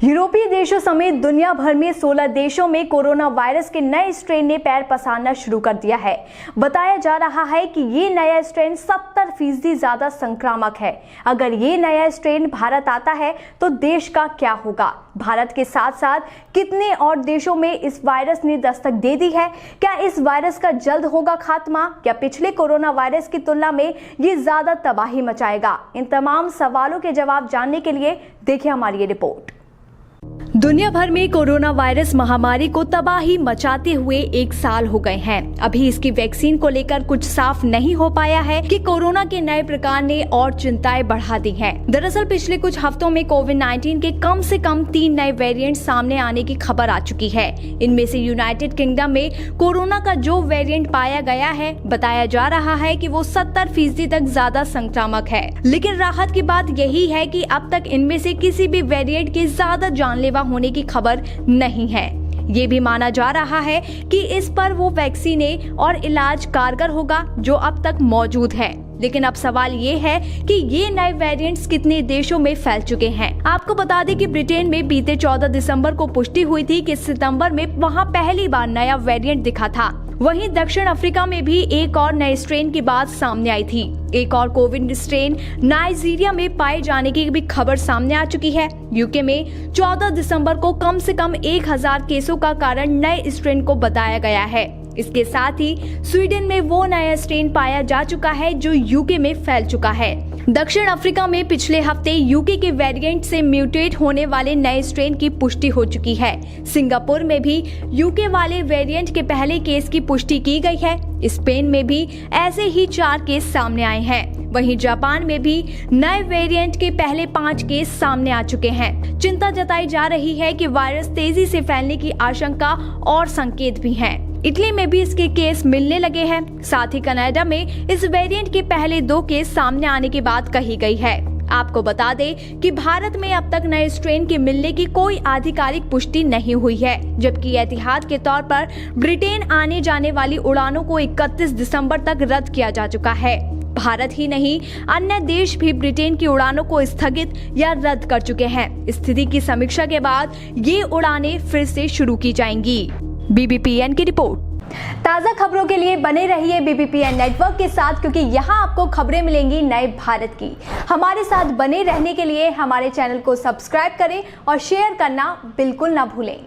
यूरोपीय देशों समेत दुनिया भर में 16 देशों में कोरोना वायरस के नए स्ट्रेन ने पैर पसारना शुरू कर दिया है। बताया जा रहा है कि ये नया स्ट्रेन 70% ज्यादा संक्रामक है। अगर ये नया स्ट्रेन भारत आता है तो देश का क्या होगा? भारत के साथ साथ कितने और देशों में इस वायरस ने दस्तक दे दी है? क्या इस वायरस का जल्द होगा खात्मा? क्या पिछले कोरोना वायरस की तुलना में ये ज्यादा तबाही मचाएगा? इन तमाम सवालों के जवाब जानने के लिए देखिए हमारी ये रिपोर्ट। दुनिया भर में कोरोना वायरस महामारी को तबाही मचाते हुए 1 साल हो गए हैं। अभी इसकी वैक्सीन को लेकर कुछ साफ नहीं हो पाया है कि कोरोना के नए प्रकार ने और चिंताएं बढ़ा दी हैं। दरअसल पिछले कुछ हफ्तों में कोविड-19 के कम से कम 3 नए वेरिएंट सामने आने की खबर आ चुकी है। इनमें से यूनाइटेड किंगडम में कोरोना का जो वेरिएंट पाया गया है, बताया जा रहा है कि वो 70% तक ज्यादा संक्रामक है। लेकिन राहत की बात यही है कि अब तक इनमें से किसी भी वेरिएंट के ज्यादा जानलेवा होने की खबर नहीं है। ये भी माना जा रहा है कि इस पर वो वैक्सीन और इलाज कारगर होगा जो अब तक मौजूद है। लेकिन अब सवाल ये है कि ये नए वेरिएंट्स कितने देशों में फैल चुके हैं। आपको बता दें कि ब्रिटेन में बीते 14 दिसंबर को पुष्टि हुई थी कि सितंबर में वहां पहली बार नया वेरिएंट दिखा था। वहीं दक्षिण अफ्रीका में भी एक और नए स्ट्रेन की बात सामने आई थी। एक और कोविड स्ट्रेन नाइजीरिया में पाए जाने की भी खबर सामने आ चुकी है। यूके में 14 दिसंबर को कम से कम 1000 केसों का कारण नए स्ट्रेन को बताया गया है। इसके साथ ही स्वीडन में वो नया स्ट्रेन पाया जा चुका है जो यूके में फैल चुका है। दक्षिण अफ्रीका में पिछले हफ्ते यूके के वेरिएंट से म्यूटेट होने वाले नए स्ट्रेन की पुष्टि हो चुकी है। सिंगापुर में भी यूके वाले वेरिएंट के पहले केस की पुष्टि की गई है। स्पेन में भी ऐसे ही 4 केस सामने आए हैं। वहीं जापान में भी नए वेरिएंट के पहले 5 केस सामने आ चुके हैं। चिंता जताई जा रही है कि वायरस तेजी से फैलने की आशंका और संकेत भी हैं। इटली में भी इसके केस मिलने लगे हैं। साथ ही कनाडा में इस वेरिएंट के पहले 2 केस सामने आने की बात कही गई है। आपको बता दें कि भारत में अब तक नए स्ट्रेन के मिलने की कोई आधिकारिक पुष्टि नहीं हुई है, जबकि एहतियात के तौर पर ब्रिटेन आने जाने वाली उड़ानों को 31 दिसंबर तक रद्द किया जा चुका है। भारत ही नहीं, अन्य देश भी ब्रिटेन की उड़ानों को स्थगित या रद्द कर चुके हैं। स्थिति की समीक्षा के बाद ये उड़ानें फिर से शुरू की जाएंगी। BBPN की रिपोर्ट। ताज़ा खबरों के लिए बने रहिए BBPN नेटवर्क के साथ, क्योंकि यहाँ आपको खबरें मिलेंगी नए भारत की। हमारे साथ बने रहने के लिए हमारे चैनल को सब्सक्राइब करें और शेयर करना बिल्कुल ना भूलें।